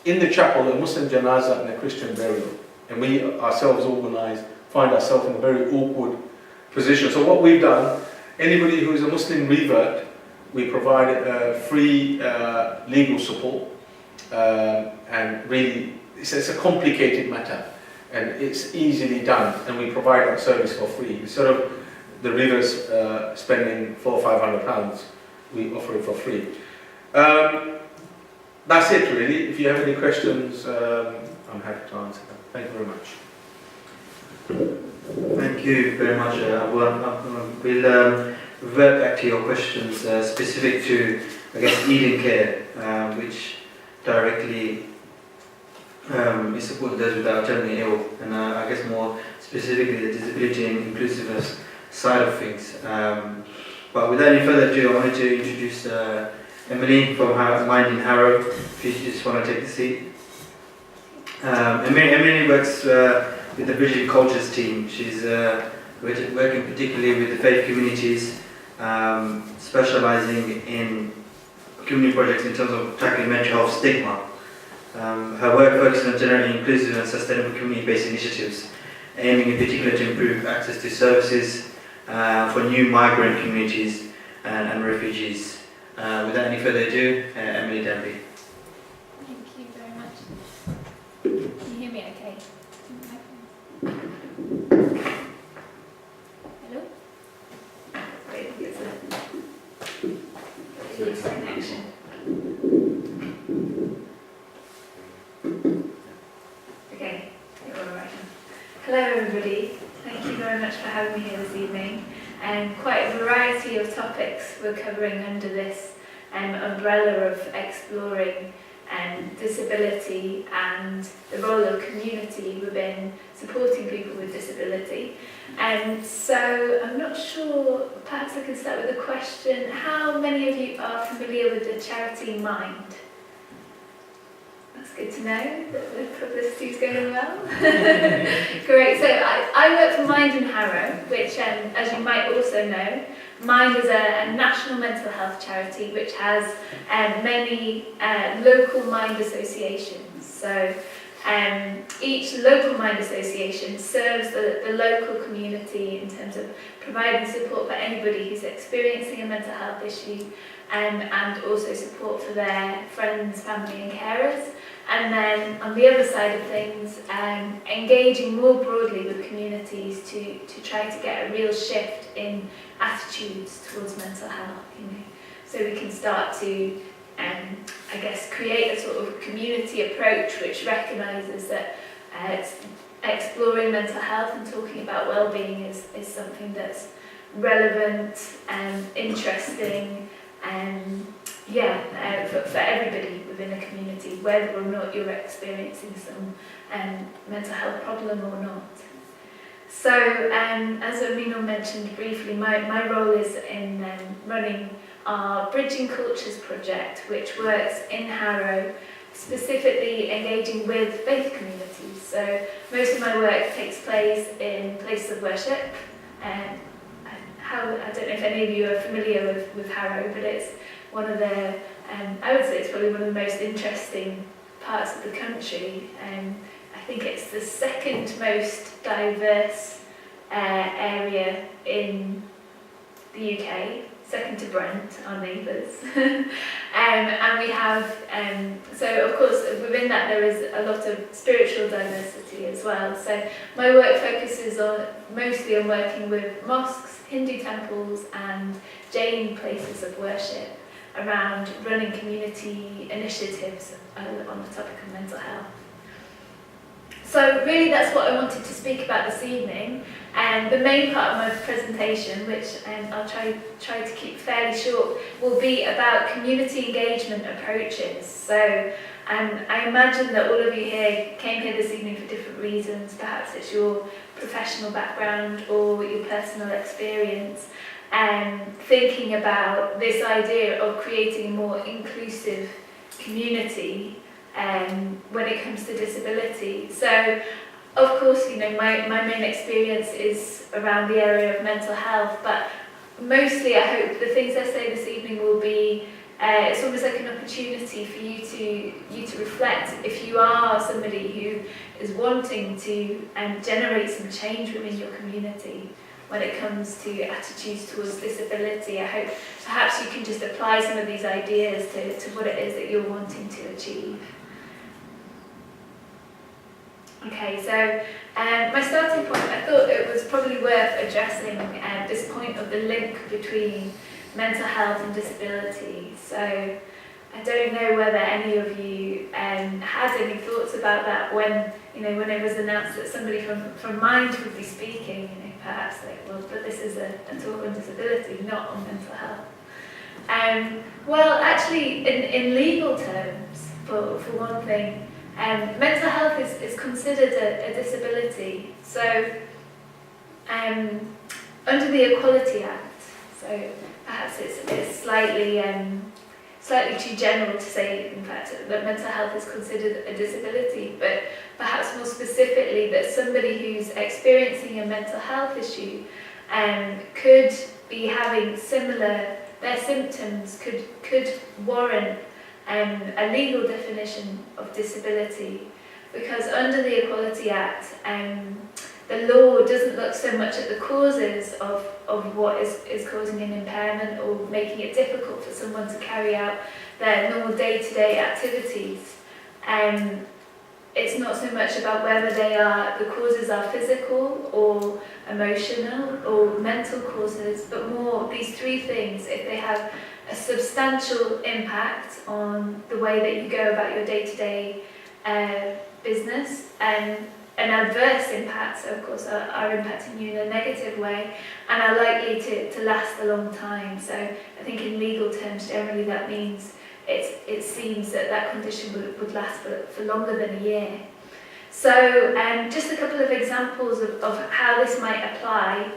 [SPEAKER 2] in the chapel a Muslim janazah and a Christian burial. And we ourselves find ourselves in a very awkward position. So what we've done, anybody who is a Muslim revert, we provide free legal support. And really, it's a complicated matter, and it's easily done, and we provide that service for free. Instead of the reverts spending £400 or £500, we offer it for free. That's it really. If you have any questions, I'm happy to answer them. Thank you very much.
[SPEAKER 1] Thank you very much. We'll revert back to your questions specific to, I guess, Eden care, which directly is supporting those without terminally ill, and I guess more specifically the disability and inclusiveness side of things. But without any further ado, I wanted to introduce Emily from Mind in Harrow, if you just want to take the seat. Emily works with the British Cultures team. She's working particularly with the faith communities, specialising in community projects in terms of tackling mental health stigma. Her work focuses on generating inclusive and sustainable community-based initiatives, aiming in particular to improve access to services for new migrant communities and refugees. Without any further ado, Emily Danby.
[SPEAKER 9] Thank you very much. Can you hear me okay? Hello? Wait, it's a connection. Okay, you're all right now. Hello everybody, thank you very much for having me here this evening. Quite a variety of topics we're covering under this umbrella of exploring disability and the role of community within supporting people with disability. So I'm not sure, perhaps I can start with a question. How many of you are familiar with the charity Mind? That's good to know that the publicity is going well. Great, so I work for Mind in Harrow, which as you might also know, Mind is a national mental health charity which has many local Mind associations. So each local Mind association serves the local community in terms of providing support for anybody who's experiencing a mental health issue, and also support for their friends, family and carers. And then on the other side of things, engaging more broadly with communities to try to get a real shift in attitudes towards mental health, so we can start to, I guess, create a sort of community approach which recognises that exploring mental health and talking about well-being is something that's relevant and interesting for everybody within a community, whether or not you're experiencing some mental health problem or not. So, as Aminul mentioned briefly, my role is in running our Bridging Cultures project, which works in Harrow, specifically engaging with faith communities. So most of my work takes place in places of worship. I don't know if any of you are familiar with Harrow, but it's one of the, I would say it's probably one of the most interesting parts of the country. think it's the second most diverse area in the UK, second to Brent, our neighbours. And we have, so of course within that there is a lot of spiritual diversity as well. So my work focuses mostly on working with mosques, Hindu temples and Jain places of worship around running community initiatives on the topic of mental health. So really that's what I wanted to speak about this evening. And the main part of my presentation, which I'll try to keep fairly short, will be about community engagement approaches. So I imagine that all of you here came here this evening for different reasons. Perhaps it's your professional background or your personal experience, thinking about this idea of creating a more inclusive community when it comes to disability. So, of course, you know, my main experience is around the area of mental health, but mostly I hope the things I say this evening will be, it's almost like an opportunity for you to reflect if you are somebody who is wanting to generate some change within your community when it comes to attitudes towards disability. I hope perhaps you can just apply some of these ideas to what it is that you're wanting to achieve. Okay, so my starting point, I thought it was probably worth addressing this point of the link between mental health and disability. So I don't know whether any of you had any thoughts about that when it was announced that somebody from Mind would be speaking. Perhaps like, well, but this is a talk on disability, not on mental health. Well, actually, in legal terms, for one thing, mental health is considered a disability. So, under the Equality Act, so perhaps it's slightly too general to say, in fact, that mental health is considered a disability, but perhaps more specifically that somebody who's experiencing a mental health issue could be having their symptoms could warrant a legal definition of disability, because under the Equality Act, the law doesn't look so much at the causes of what is causing an impairment or making it difficult for someone to carry out their normal day-to-day activities. It's not so much about whether the causes are physical or emotional or mental causes, but more these three things. If they have a substantial impact on the way that you go about your day-to-day business, and an adverse impact, so of course are impacting you in a negative way, and are likely to last a long time. So I think in legal terms generally that means it seems that condition would last for longer than a year. So just a couple of examples of how this might apply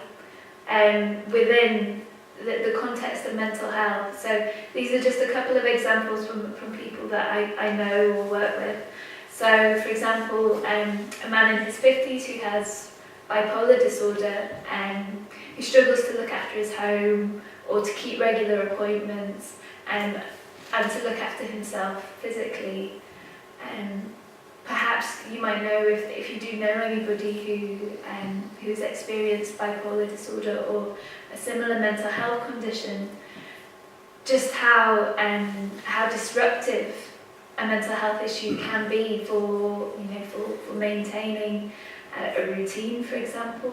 [SPEAKER 9] within the context of mental health. So these are just a couple of examples from people that I know or work with. So, for example, a man in his 50s who has bipolar disorder, who struggles to look after his home or to keep regular appointments and to look after himself physically. Perhaps you might know, if you do know anybody who's experienced bipolar disorder or a similar mental health condition, just how disruptive a mental health issue can be for maintaining a routine, for example.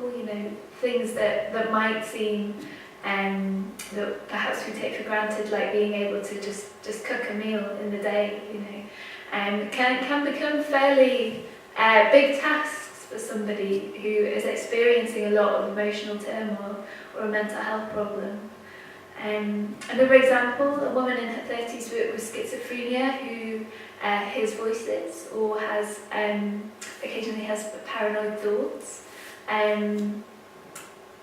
[SPEAKER 9] Things that might seem that perhaps we take for granted, like being able to just cook a meal in the day, can become fairly big tasks for somebody who is experiencing a lot of emotional turmoil or a mental health problem. Another example, a woman in her 30s with schizophrenia who hears voices or has occasionally has paranoid thoughts.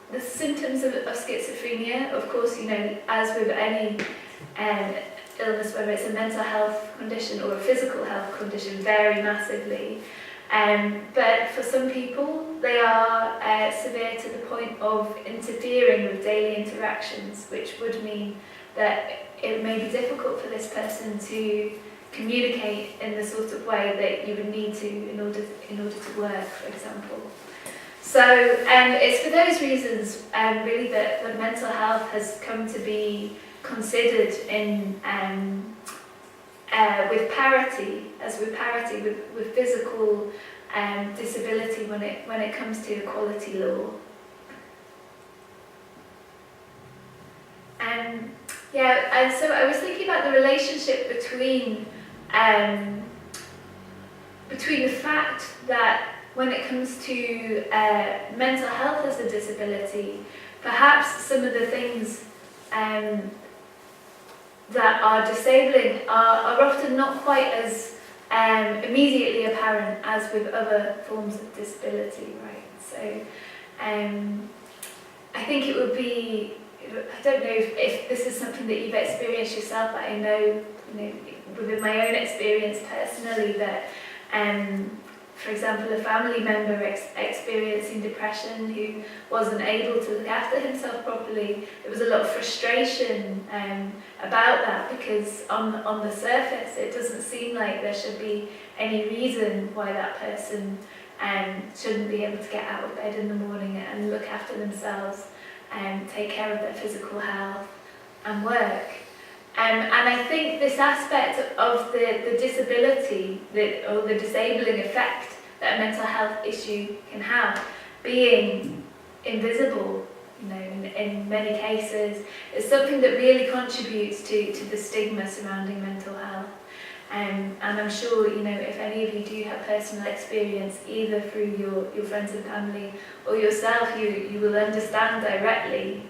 [SPEAKER 9] The symptoms of schizophrenia, of course, as with any illness, whether it's a mental health condition or a physical health condition, vary massively. But for some people, they are severe to the point of interfering with daily interactions, which would mean that it may be difficult for this person to communicate in the sort of way that you would need to in order to work, for example. So it's for those reasons really that mental health has come to be considered in with parity with physical disability when it comes to equality law. And so I was thinking about the relationship between the fact that when it comes to mental health as a disability, perhaps some of the things that are disabling are often not quite as immediately apparent as with other forms of disability, right? So I think it would be, I don't know if this is something that you've experienced yourself, but I know, within my own experience personally that, for example, a family member experiencing depression who wasn't able to look after himself properly, there was a lot of frustration about that, because on the surface it doesn't seem like there should be any reason why that person shouldn't be able to get out of bed in the morning and look after themselves and take care of their physical health and work. And I think this aspect of the disability, or the disabling effect that a mental health issue can have, being invisible, in many cases, is something that really contributes to the stigma surrounding mental health. And I'm sure, if any of you do have personal experience, either through your friends and family or yourself, you will understand directly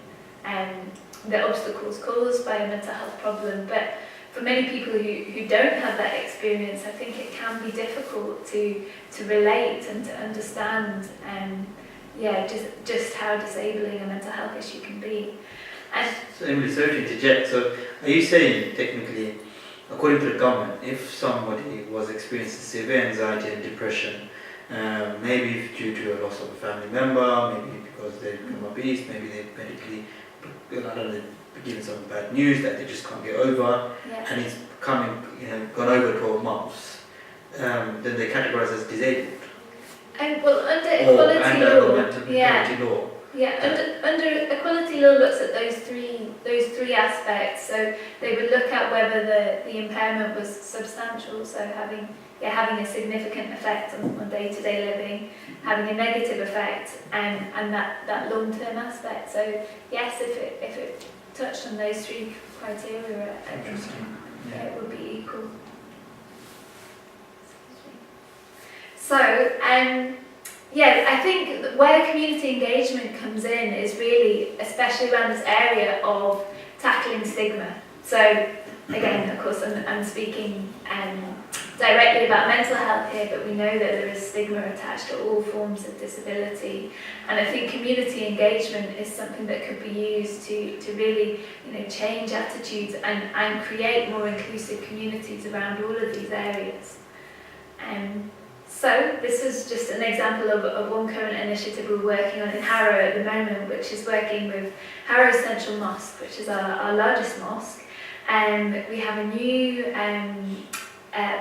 [SPEAKER 9] the obstacles caused by a mental health problem. But for many people who don't have that experience, I think it can be difficult to relate and to understand just how disabling a mental health issue can be. And
[SPEAKER 5] So Emily, sorry to interject. So are you saying, technically, according to the government, if somebody was experiencing severe anxiety and depression, maybe due to a loss of a family member, maybe because they become obese, maybe they medically, given some bad news that they just can't get over, and it's gone over 12 months, then they're categorised as disabled.
[SPEAKER 9] Well, under equality
[SPEAKER 5] law.
[SPEAKER 9] Under equality law looks at those three aspects. So they would look at whether the impairment was substantial, so having a significant effect on day-to-day living, having a negative effect, and that long-term aspect. So yes, if it touched on those three criteria, I think it would be equal. So I think where community engagement comes in is really, especially around this area of tackling stigma. So again, of course, I'm speaking directly about mental health here, but we know that there is stigma attached to all forms of disability. And I think community engagement is something that could be used to really, change attitudes and create more inclusive communities around all of these areas. So this is just an example of one current initiative we're working on in Harrow at the moment, which is working with Harrow Central Mosque, which is our largest mosque. And we have a new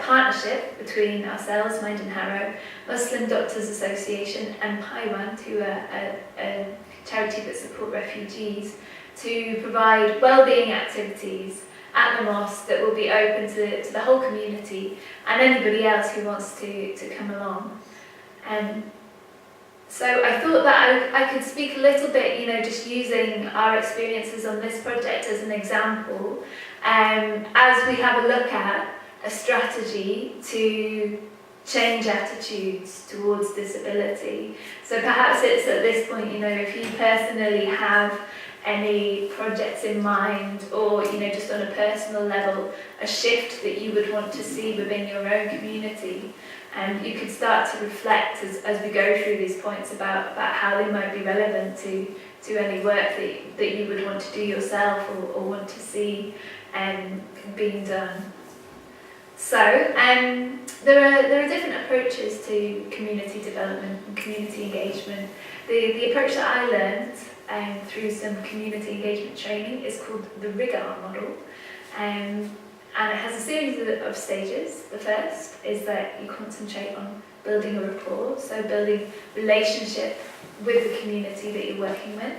[SPEAKER 9] partnership between ourselves, Mind and Harrow, Muslim Doctors Association and Paiwan, who are a charity that support refugees, to provide wellbeing activities at the mosque that will be open to the whole community and anybody else who wants to come along. So I thought that I could speak a little bit, just using our experiences on this project as an example, as we have a look at a strategy to change attitudes towards disability. So perhaps it's at this point, if you personally have any projects in mind, or just on a personal level, a shift that you would want to see within your own community, and you could start to reflect as we go through these points about how they might be relevant to any work that you would want to do yourself or want to see being done. So there are different approaches to community development and community engagement. The approach that I learned through some community engagement training is called the RIGAR model. And And it has a series of stages. The first is that you concentrate on building a rapport, so building relationship with the community that you're working with.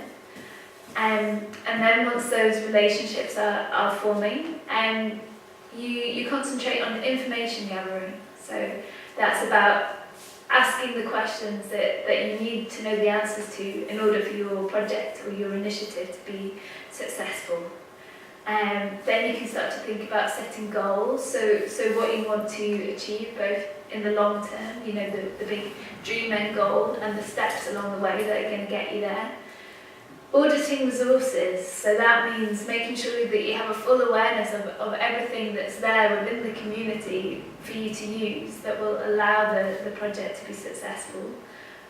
[SPEAKER 9] And then once those relationships are forming, you concentrate on information gathering. So that's about asking the questions that you need to know the answers to in order for your project or your initiative to be successful. Then you can start to think about setting goals, so what you want to achieve both in the long term, you know, the big dream end goal, and the steps along the way that are going to get you there. Auditing resources, so that means making sure that you have a full awareness of everything that's there within the community for you to use that will allow the project to be successful.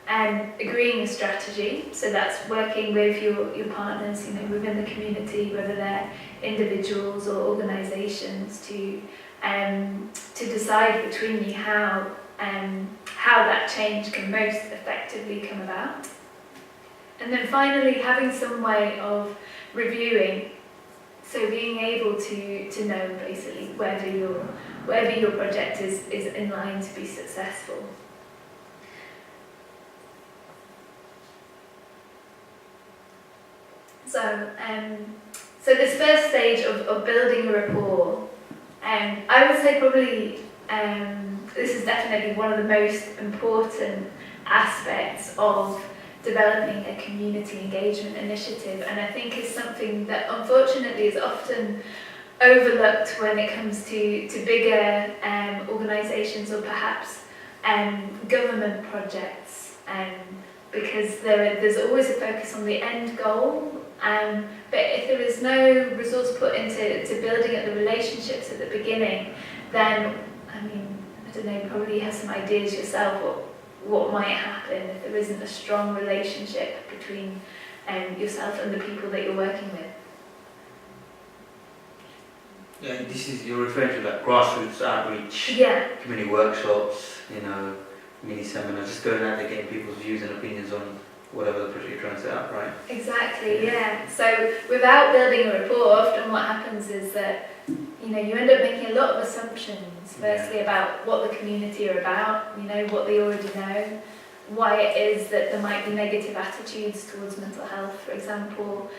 [SPEAKER 9] Agreeing a strategy, so that's working with your partners, you know, within the community, whether they're individuals or organisations, to decide between you how that change can most effectively come about. And then finally, having some way of reviewing, so being able to know basically whether your project is in line to be successful. So this first stage of building a rapport, I would say probably this is definitely one of the most important aspects of developing a community engagement initiative, and I think is something that unfortunately is often overlooked when it comes to bigger organisations or perhaps government projects, because there's always a focus on the end goal, but if there is no resource put into building up the relationships at the beginning, then, I mean, I don't know, you probably have some ideas yourself what might happen if there isn't a strong relationship between yourself and the people that you're working with.
[SPEAKER 5] Yeah, you're referring to like grassroots outreach,
[SPEAKER 9] Yeah.
[SPEAKER 5] community workshops, you know, mini seminars, just going out there getting people's views and opinions on whatever the project you're trying to set up, right?
[SPEAKER 9] Exactly, yeah. So without building a rapport, often what happens is that, you know, you end up making a lot of assumptions, firstly about what the community are about, you know, what they already know, why it is that there might be negative attitudes towards mental health, for example,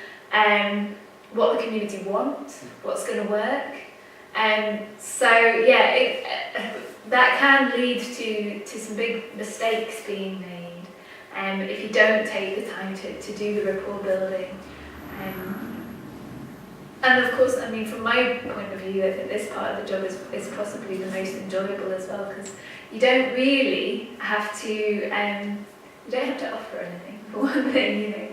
[SPEAKER 9] what the community wants, what's going to work. So yeah, that can lead to some big mistakes being made if you don't take the time to do the rapport building. And of course, I mean, from my point of view, I think this part of the job is possibly the most enjoyable as well, because you don't really have to offer anything, for one thing, you know.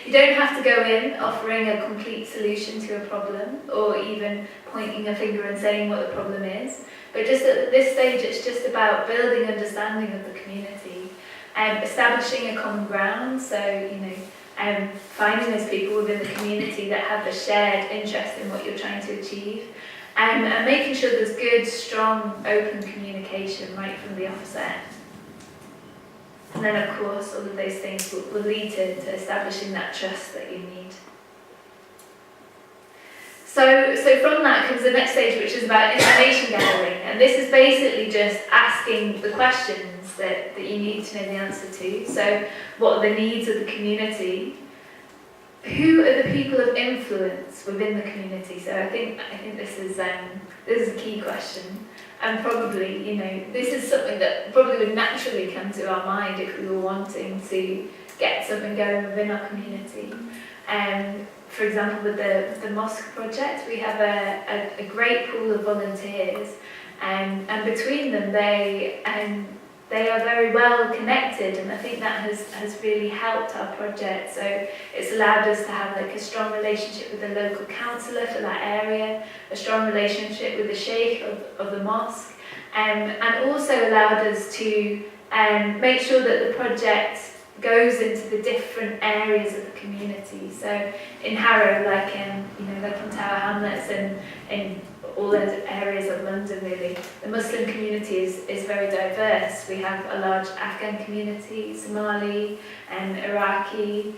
[SPEAKER 9] You don't have to go in offering a complete solution to a problem, or even pointing a finger and saying what the problem is. But just at this stage, it's just about building understanding of the community, establishing a common ground, so, you know, finding those people within the community that have the shared interest in what you're trying to achieve, and making sure there's good, strong, open communication right from the offset. And then, of course, all of those things will lead to establishing that trust that you need. So from that comes the next stage, which is about information gathering, and this is basically just asking the questions that you need to know the answer to. So, what are the needs of the community? Who are the people of influence within the community? So I think this is a key question, and probably, you know, this is something that probably would naturally come to our mind if we were wanting to get something going within our community. For example, with the mosque project, we have a great pool of volunteers, and between them they are very well connected, and I think that has really helped our project. So it's allowed us to have like a strong relationship with the local councillor for that area, a strong relationship with the sheikh of the mosque, and also allowed us to make sure that the project goes into the different areas of the community. So in Harrow, like in Tower Hamlets and in all those areas of London, really, the Muslim community is very diverse. We have a large Afghan community, Somali, Iraqi,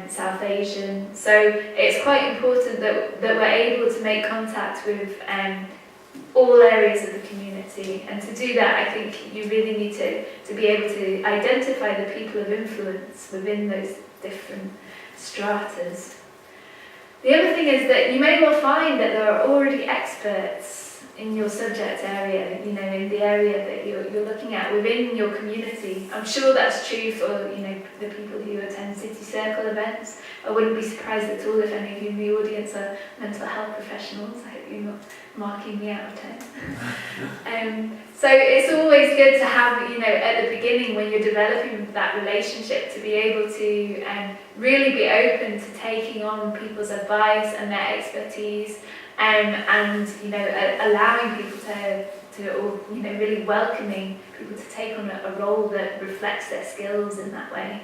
[SPEAKER 9] South Asian. So it's quite important that we're able to make contact with
[SPEAKER 10] all areas of the community. And to do that, I think you really need to be able to identify the people of influence within those different stratas. The other thing is that you may well find that there are already experts in your subject area, you know, in the area that you're looking at within your community. I'm sure that's true for, you know, the people who attend City Circle events. I wouldn't be surprised at all if any of you in the audience are mental health professionals. I hope you're not marking me out of 10. So it's always good to have, you know, at the beginning when you're developing that relationship, to be able to really be open to taking on people's advice and their expertise, and you know, allowing people to, or you know, really welcoming people to take on a role that reflects their skills in that way.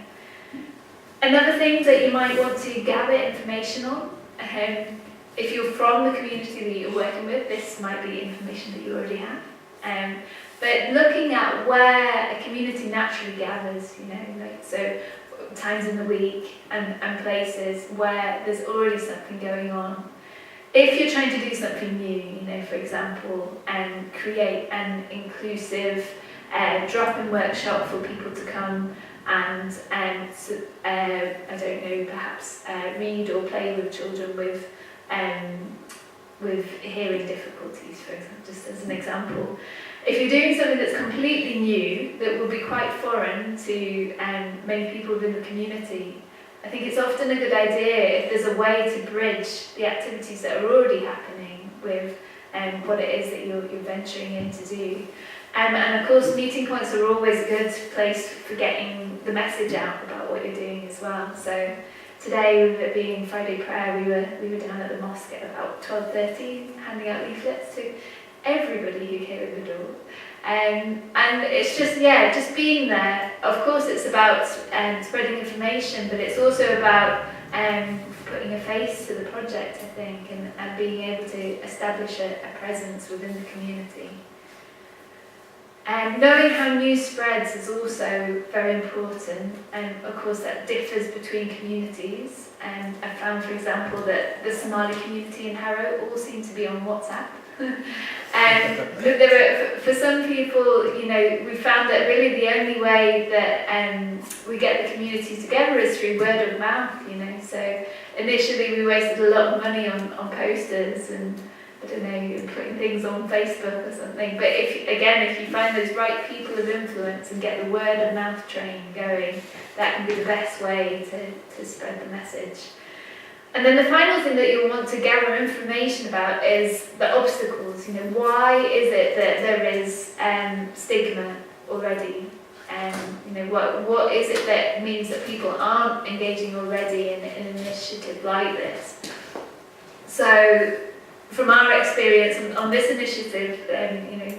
[SPEAKER 10] Another thing that you might want to gather information on, if you're from the community that you're working with, this might be information that you already have. But looking at where a community naturally gathers, you know, like so times in the week and places where there's already something going on. If you're trying to do something new, you know, for example, and create an inclusive drop-in workshop for people to come and I don't know, perhaps read or play with children with hearing difficulties, for example, just as an example. If you're doing something that's completely new, that will be quite foreign to many people within the community, I think it's often a good idea if there's a way to bridge the activities that are already happening with what it is that you're venturing in to do. And of course, meeting points are always a good place for getting the message out about what you're doing as well. So today, with it being Friday prayer, we were down at the mosque at about 12:30, handing out leaflets to everybody who came in the door. And it's just being there. Of course, it's about spreading information, but it's also about putting a face to the project, I think, and being able to establish a presence within the community. Knowing how news spreads is also very important, and of course that differs between communities. I found, for example, that the Somali community in Harrow all seem to be on WhatsApp. For some people, you know, we found that really the only way that we get the community together is through word of mouth, you know. So initially we wasted a lot of money on posters and, I don't know, putting things on Facebook or something. But if you find those right people of influence and get the word of mouth train going, that can be the best way to spread the message. And then the final thing that you'll want to gather information about is the obstacles. You know, why is it that there is stigma already? You know, what is it that means that people aren't engaging already in an initiative like this? So, from our experience on this initiative, you know,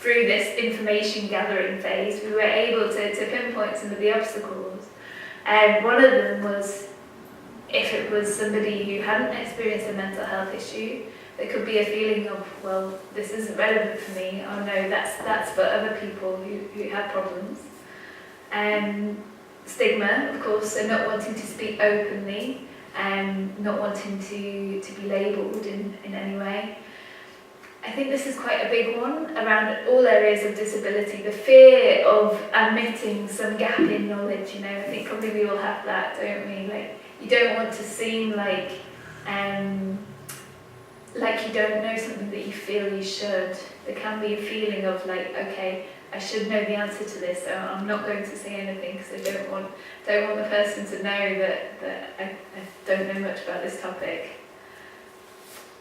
[SPEAKER 10] through this information gathering phase, we were able to pinpoint some of the obstacles. One of them was, if it was somebody who hadn't experienced a mental health issue, there could be a feeling of, well, this isn't relevant for me. Oh no, that's for other people who have problems. Stigma, of course, and not wanting to speak openly, and not wanting to be labelled in any way. I think this is quite a big one around all areas of disability, the fear of admitting some gap in knowledge, you know. I think probably we all have that, don't we? Like, you don't want to seem like you don't know something that you feel you should. There can be a feeling of like, okay, I should know the answer to this, so I'm not going to say anything because I don't want the person to know that I don't know much about this topic.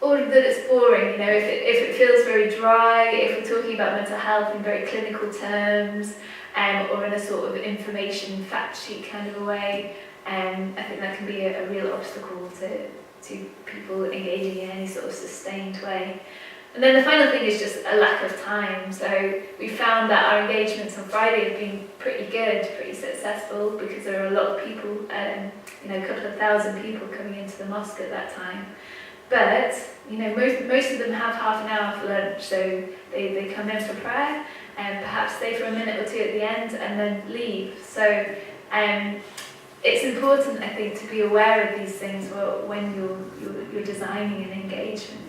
[SPEAKER 10] Or that it's boring, you know, if it feels very dry, if we're talking about mental health in very clinical terms, or in a sort of information fact sheet kind of a way, I think that can be a real obstacle to people engaging in any sort of sustained way. And then the final thing is just a lack of time. So we found that our engagements on Friday have been pretty good, pretty successful, because there are a lot of people, you know, a couple of thousand people coming into the mosque at that time. But, you know, most of them have half an hour for lunch, so they come in for prayer and perhaps stay for a minute or two at the end and then leave. So it's important, I think, to be aware of these things when you're designing an engagement.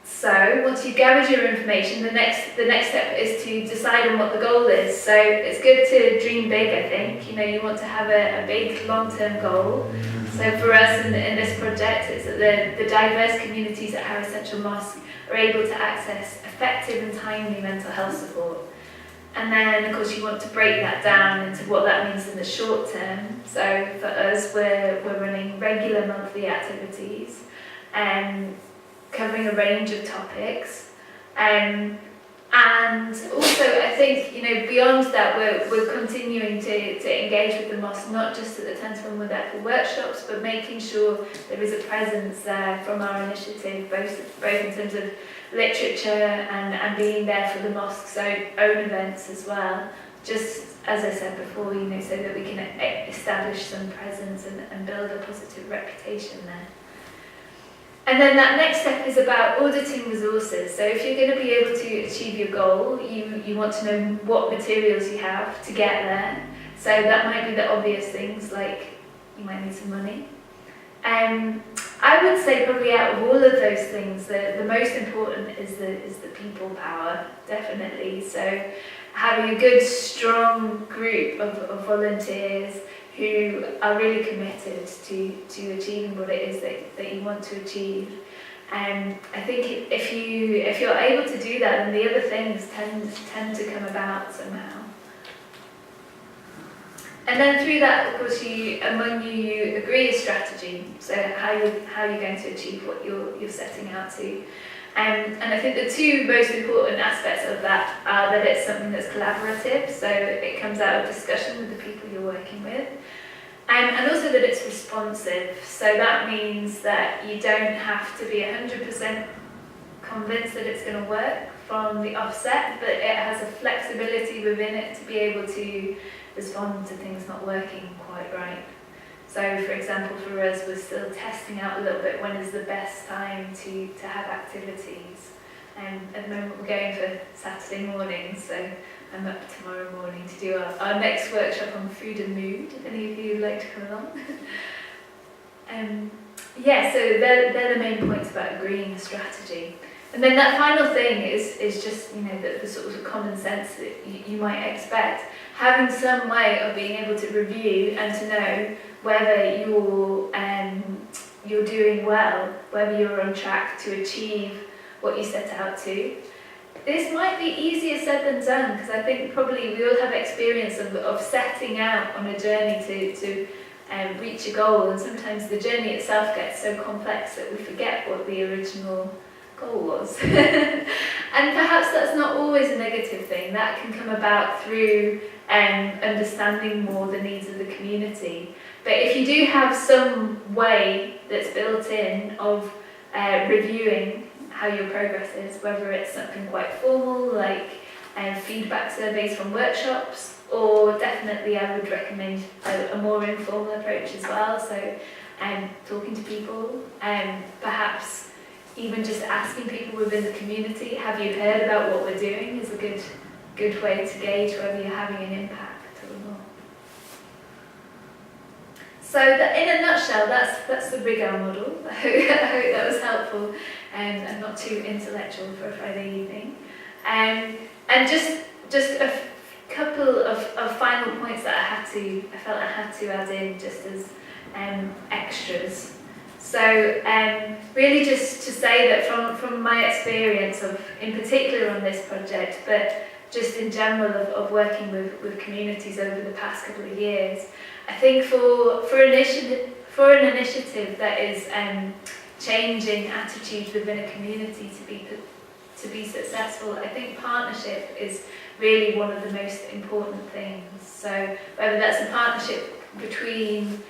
[SPEAKER 10] So once you've gathered your information, the next step is to decide on what the goal is. So it's good to dream big, I think. You know, you want to have a big long-term goal. So for us in this project, it's that the diverse communities at Harrow Central Mosque are able to access effective and timely mental health support. And then, of course, you want to break that down into what that means in the short term. So for us, we're running regular monthly activities and covering a range of topics. And also, I think, you know, beyond that, we're continuing to engage with the mosque, not just at the 10 to 1 we're there for workshops, but making sure there is a presence there from our initiative, both in terms of literature and being there for the mosque's own events as well. Just as I said before, you know, so that we can establish some presence and build a positive reputation there. And then that next step is about auditing resources. So if you're going to be able to achieve your goal, you want to know what materials you have to get there. So that might be the obvious things, like you might need some money. I would say probably out of all of those things, the most important is the people power, definitely. So having a good, strong group of volunteers who are really committed to achieving what it is that you want to achieve. I think if you're able to do that, then the other things tend to come about somehow. And then through that, of course, you agree a strategy. So how you're going to achieve what you're setting out to. And I think the two most important aspects of that are that it's something that's collaborative, so it comes out of discussion with the people you're working with, and also that it's responsive. So that means that you don't have to be 100% convinced that it's going to work from the offset, but it has a flexibility within it to be able to respond to things not working quite right. So, for example, for us, we're still testing out a little bit when is the best time to have activities. And at the moment, we're going for Saturday mornings, so I'm up tomorrow morning to do our next workshop on food and mood, if any of you would like to come along. Yeah, so they're the main points about agreeing a strategy. And then that final thing is just, you know, the sort of common sense that you might expect. Having some way of being able to review and to know whether you're doing well, whether you're on track to achieve what you set out to. This might be easier said than done, because I think probably we all have experience of setting out on a journey to reach a goal, and sometimes the journey itself gets so complex that we forget what the original goal was. And perhaps that's not always a negative thing. That can come about through understanding more the needs of the community. But if you do have some way that's built in of reviewing how your progress is, whether it's something quite formal like feedback surveys from workshops, or definitely I would recommend a more informal approach as well. So talking to people, perhaps even just asking people within the community, have you heard about what we're doing, is a good way to gauge whether you're having an impact or not. So in a nutshell, that's the Rigar model. I hope that was helpful and not too intellectual for a Friday evening. And just a couple of final points that I felt I had to add in just as extras. So really just to say that from my experience in particular on this project, but just in general of working with communities over the past couple of years, I think for an initiative that is changing attitudes within a community to be successful, I think partnership is really one of the most important things. So whether that's a partnership between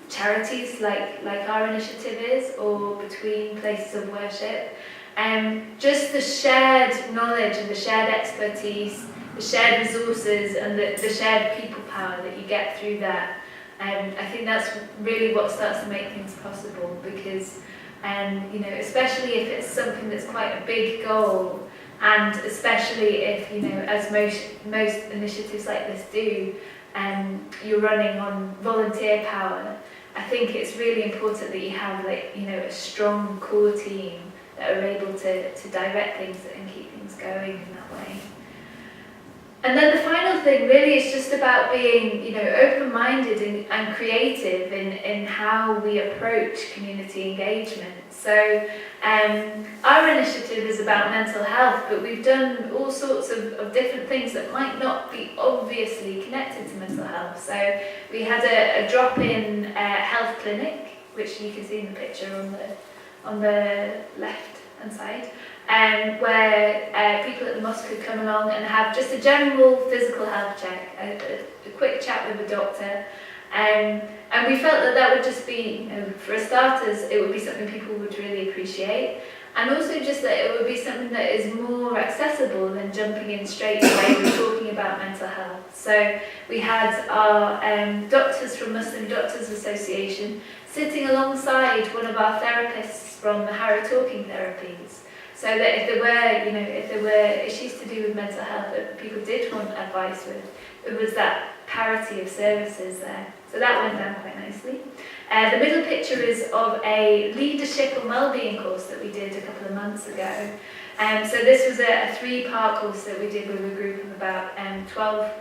[SPEAKER 10] charities like our initiative is, or between places of worship, just the shared knowledge and the shared expertise, the shared resources and the shared people power that you get through that, I think that's really what starts to make things possible, because you know, especially if it's something that's quite a big goal, and especially if, you know, as most initiatives like this do, you're running on volunteer power, I think it's really important that you have, like, you know, a strong core team that are able to direct things and keep things going in that way. And then the final thing really is just about being, you know, open-minded and creative in how we approach community engagement. So our initiative is about mental health, but we've done all sorts of different things that might not be obviously connected to mental health. So we had a drop-in health clinic, which you can see in the picture on the left-hand side. Where people at the mosque could come along and have just a general physical health check, a quick chat with the doctor, and we felt that would just be, you know, for starters, it would be something people would really appreciate, and also just that it would be something that is more accessible than jumping in straight away with talking about mental health. So we had our doctors from Muslim Doctors Association sitting alongside one of our therapists from the Harrow Talking Therapies. So that if there were issues to do with mental health that people did want advice with, there was that parity of services there. So that went down quite nicely. The middle picture is of a leadership and wellbeing course that we did a couple of months ago. So this was a 3-part course that we did with a group of about 12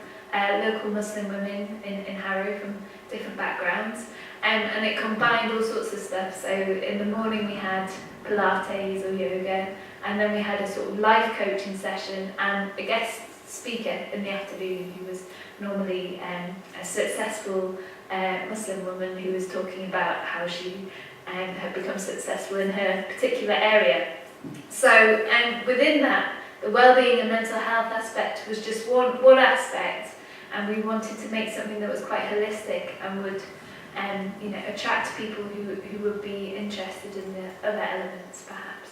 [SPEAKER 10] local Muslim women in Harrow from different backgrounds. And it combined all sorts of stuff. So in the morning we had Pilates or yoga, and then we had a sort of life coaching session and a guest speaker in the afternoon who was normally a successful Muslim woman who was talking about how she had become successful in her particular area. So within that, the well-being and mental health aspect was just one aspect, and we wanted to make something that was quite holistic and would attract people who would be interested in the other elements, perhaps.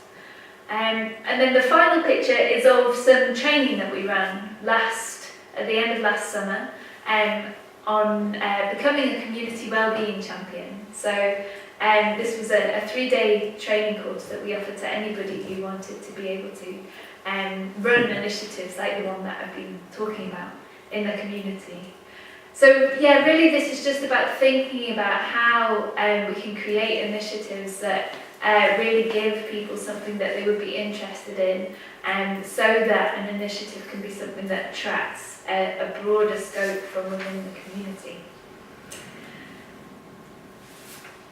[SPEAKER 10] And then the final picture is of some training that we ran at the end of last summer on becoming a community wellbeing champion. So this was a 3-day training course that we offered to anybody who wanted to be able to run initiatives like the one that I've been talking about in the community. So yeah, really this is just about thinking about how we can create initiatives that really give people something that they would be interested in, and so that an initiative can be something that attracts a broader scope from within the community.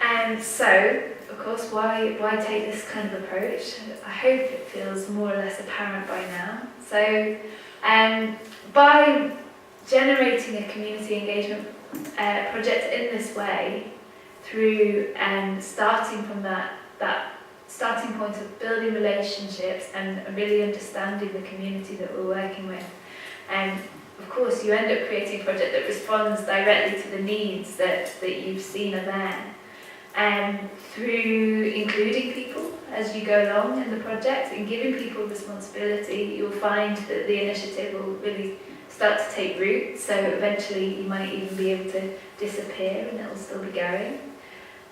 [SPEAKER 10] And so, of course, why take this kind of approach? I hope it feels more or less apparent by now. So by generating a community engagement project in this way, through starting from that starting point of building relationships and really understanding the community that we're working with, and of course you end up creating a project that responds directly to the needs that you've seen are there. Through including people as you go along in the project and giving people responsibility, you'll find that the initiative will really start to take root, so eventually you might even be able to disappear and it'll still be going.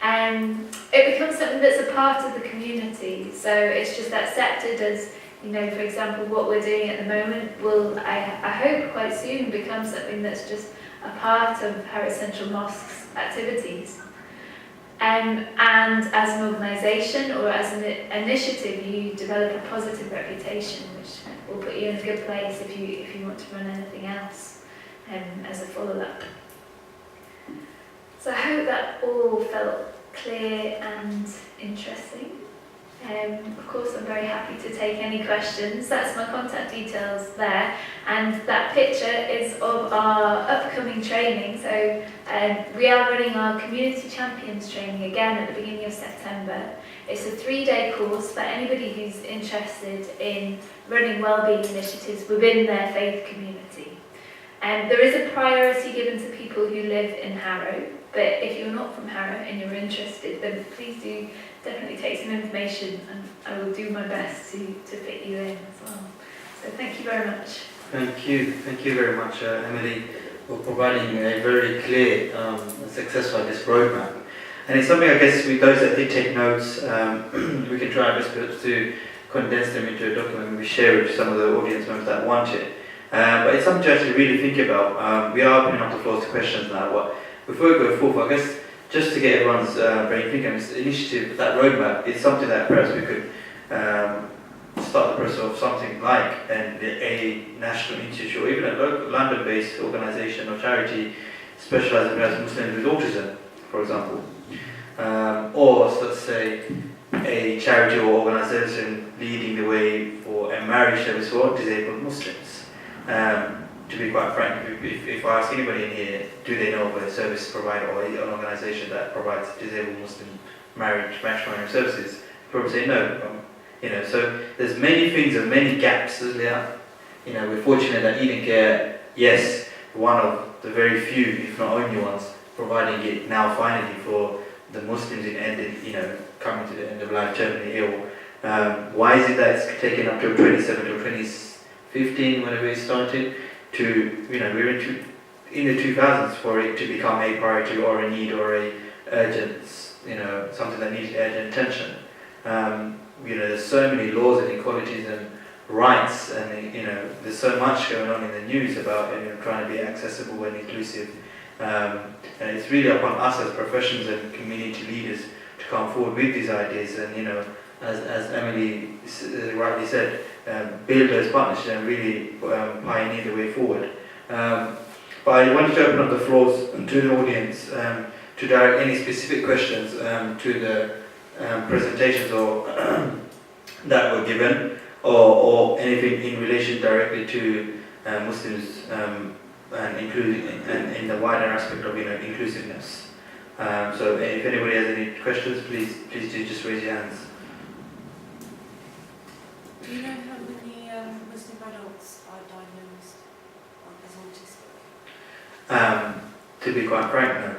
[SPEAKER 10] It becomes something that's a part of the community, so it's just accepted as, you know, for example, what we're doing at the moment will, I hope quite soon, become something that's just a part of Harrow Central Mosque's activities. And as an organisation or as an initiative, you develop a positive reputation, which will put you in a good place if you want to run anything else as a follow-up. So I hope that all felt clear and interesting. Of course, I'm very happy to take any questions. That's my contact details there, and that picture is of our upcoming training. So we are running our Community Champions training again at the beginning of September. It's a 3-day course for anybody who's interested in running wellbeing initiatives within their faith community. There is a priority given to people who live in Harrow, but if you're not from Harrow and you're interested, then please do definitely take some information, and I will do my best to fit you in as well. So thank you very much.
[SPEAKER 5] Thank you very much, Emily, for providing a very clear and successful this roadmap. And it's something, I guess, with those that did take notes, we can try our best to condense them into a document and we share it with some of the audience members that want it. But it's something to actually really think about. We are opening up the floor to questions now. But before we go forward, I guess just to get everyone's brain thinking, this initiative, that roadmap, is something that perhaps we could
[SPEAKER 1] start the process of something like a national institute or even a local London-based organisation or charity specialising in Muslims with autism, for example. Or let's say a charity or organisation leading the way for a marriage service for disabled Muslims. To be quite frank, if I ask anybody in here, do they know of a service provider or an organisation that provides disabled Muslim matrimonial services? Probably say no. So there's many things and many gaps, isn't there? We're fortunate that Eden Care, yes, one of the very few, if not only ones, providing it now finally for the Muslims in coming to the end of life, terminally ill. Why is it that it's taken up to 2017 or 2015, whenever it started, to, we're in the 2000s for it to become a priority or a need or a urgent, something that needs urgent attention. There's so many laws and equalities and rights, and there's so much going on in the news about trying to be accessible and inclusive. And it's really upon us as professionals and community leaders to come forward with these ideas and, as Emily rightly said, build those partnerships and really pioneer the way forward. But I wanted to open up the floors to the audience to direct any specific questions to the presentations or that were given, or anything in relation directly to Muslims and including and in the wider aspect of inclusiveness. So if anybody has any questions, please do just raise your hands.
[SPEAKER 11] Do you know how many Muslim adults are diagnosed as autistic?
[SPEAKER 1] To be quite frank, no.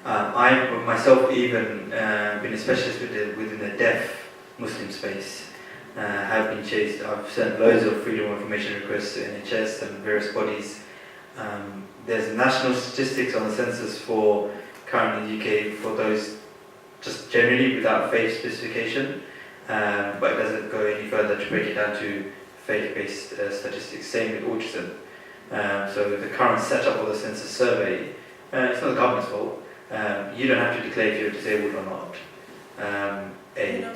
[SPEAKER 1] I myself even been a specialist within the deaf Muslim space. Have been chased. I've sent loads of freedom of information requests to NHS and various bodies. There's national statistics on the census for currently in the UK for those just generally without faith specification, but it doesn't go any further to break it down to faith-based statistics. Same with autism. So the current setup of the census survey, it's not the government's fault. You don't have to declare if you're disabled or not.
[SPEAKER 11] I'm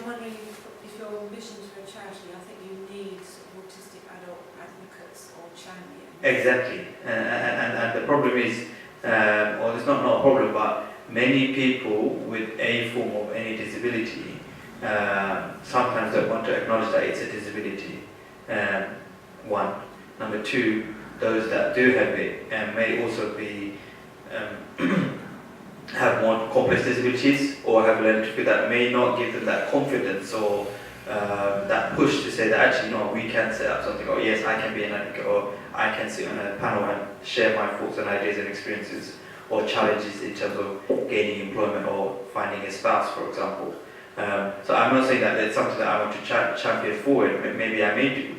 [SPEAKER 11] wondering if your mission to a charity, I think you need autistic adult advocates or champions.
[SPEAKER 1] Exactly, and the problem is, or it's not a problem, but many people with a form of any disability sometimes don't want to acknowledge that it's a disability. One. Number two, those that do have it may also be have more complex disabilities or have learned to feel that may not give them that confidence or that push to say that actually no, we can set up something, or yes, I can be an advocate, or I can sit on a panel and share my thoughts and ideas and experiences or challenges in terms of gaining employment or finding a spouse, for example. So I'm not saying that it's something that I want to champion forward. Maybe I may do,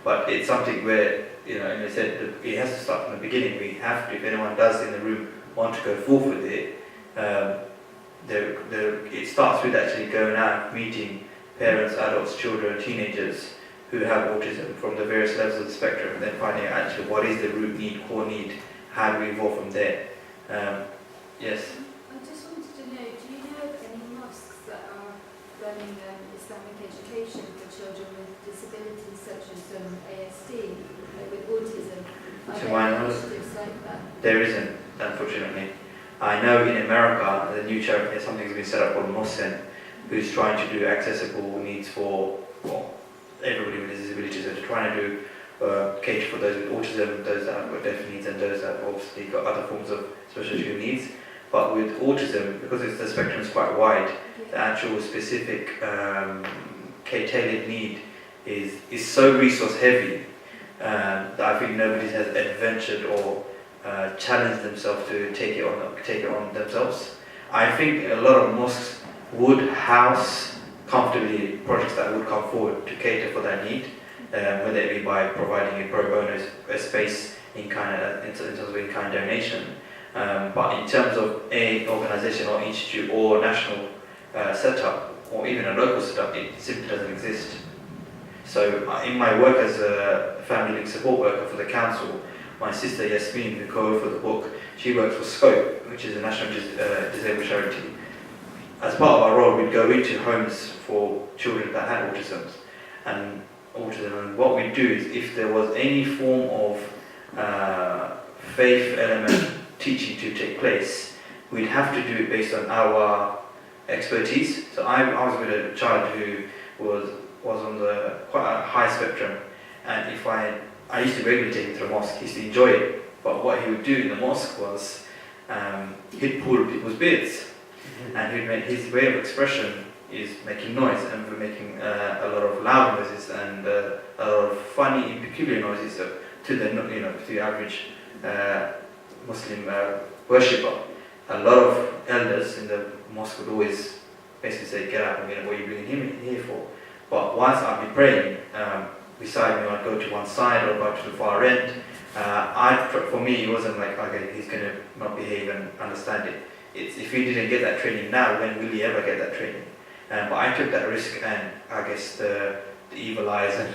[SPEAKER 1] but it's something where, and I said it has to start from the beginning. We have to, if anyone does in the room want to go forward with it, it starts with actually going out, meeting parents, adults, children, teenagers who have autism from the various levels of the spectrum, and then finding out actually what is the root need, core need, how do we evolve from there. Yes?
[SPEAKER 8] I just wanted to know, do you know of any mosques that are running Islamic education for children with disabilities such as ASD, with autism?
[SPEAKER 1] To my knowledge,
[SPEAKER 8] like that?
[SPEAKER 1] there isn't, unfortunately. I know in America, the new charity, something's been set up called Mumin, who's trying to do accessible needs for everybody with disabilities. So they're trying to do cater for those with autism, those that have got deaf needs, and those that have obviously got other forms of special educational needs. But with autism, because the spectrum is quite wide, the actual specific tailored need is so resource heavy that I think nobody has adventured or challenged themselves to take it on themselves. I think a lot of mosques would house comfortably projects that would come forward to cater for that need, whether it be by providing a pro bono space in terms of in-kind donation. But in terms of an organisation or institute or national setup, or even a local setup, it simply doesn't exist. So in my work as a family link support worker for the council, my sister Yasmin, who co-authored the book, she works for SCOPE, which is a national disabled charity. as part of our role, we'd go into homes for children that had autism. And what we do is, if there was any form of faith element teaching to take place, we'd have to do it based on our expertise. So I was with a child who was on the quite a high spectrum, and if I used to regularly take him to the mosque. He used to enjoy it, but what he would do in the mosque was he'd pull people's beards, and he'd make his way of expression is making noise, and we're making a lot of loud noises and a lot of funny and peculiar noises to the average Muslim worshipper. A lot of elders in the mosque would always basically say, "Get up, what are you bringing him here for?" But once I'd be praying, beside me, I'd go to one side or go to the far end. For me, it wasn't like, okay, he's going to not behave and understand it. It's, if he didn't get that training now, when will he ever get that training? But I took that risk, and I guess the evil eyes and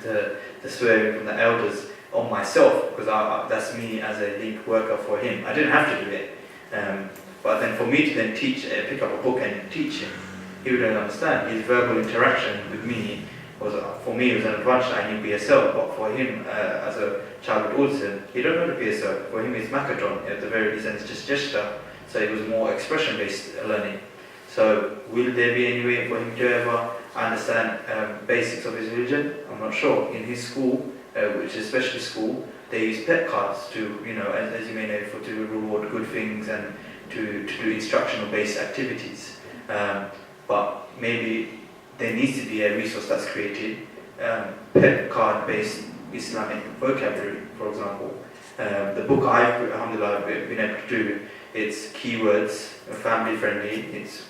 [SPEAKER 1] the swearing from the elders on myself, because that's me as a link worker for him. I didn't have to do it. But then for me to then teach, pick up a book and teach him, he wouldn't understand. His verbal interaction with me was, for me, it was an advantage. I knew BSL, but for him, as a child with autism, he don't know the BSL. For him, it's Macatron at the very least, and it's just gesture. So it was more expression-based learning. So will there be any way for him to ever understand basics of his religion? I'm not sure. In his school, which is special school, they use pet cards to, as you may know, to reward good things and to do instructional-based activities. But maybe there needs to be a resource that's created, pet card-based Islamic vocabulary, for example. The book I've, alhamdulillah, been able to do, it's keywords, family-friendly, it's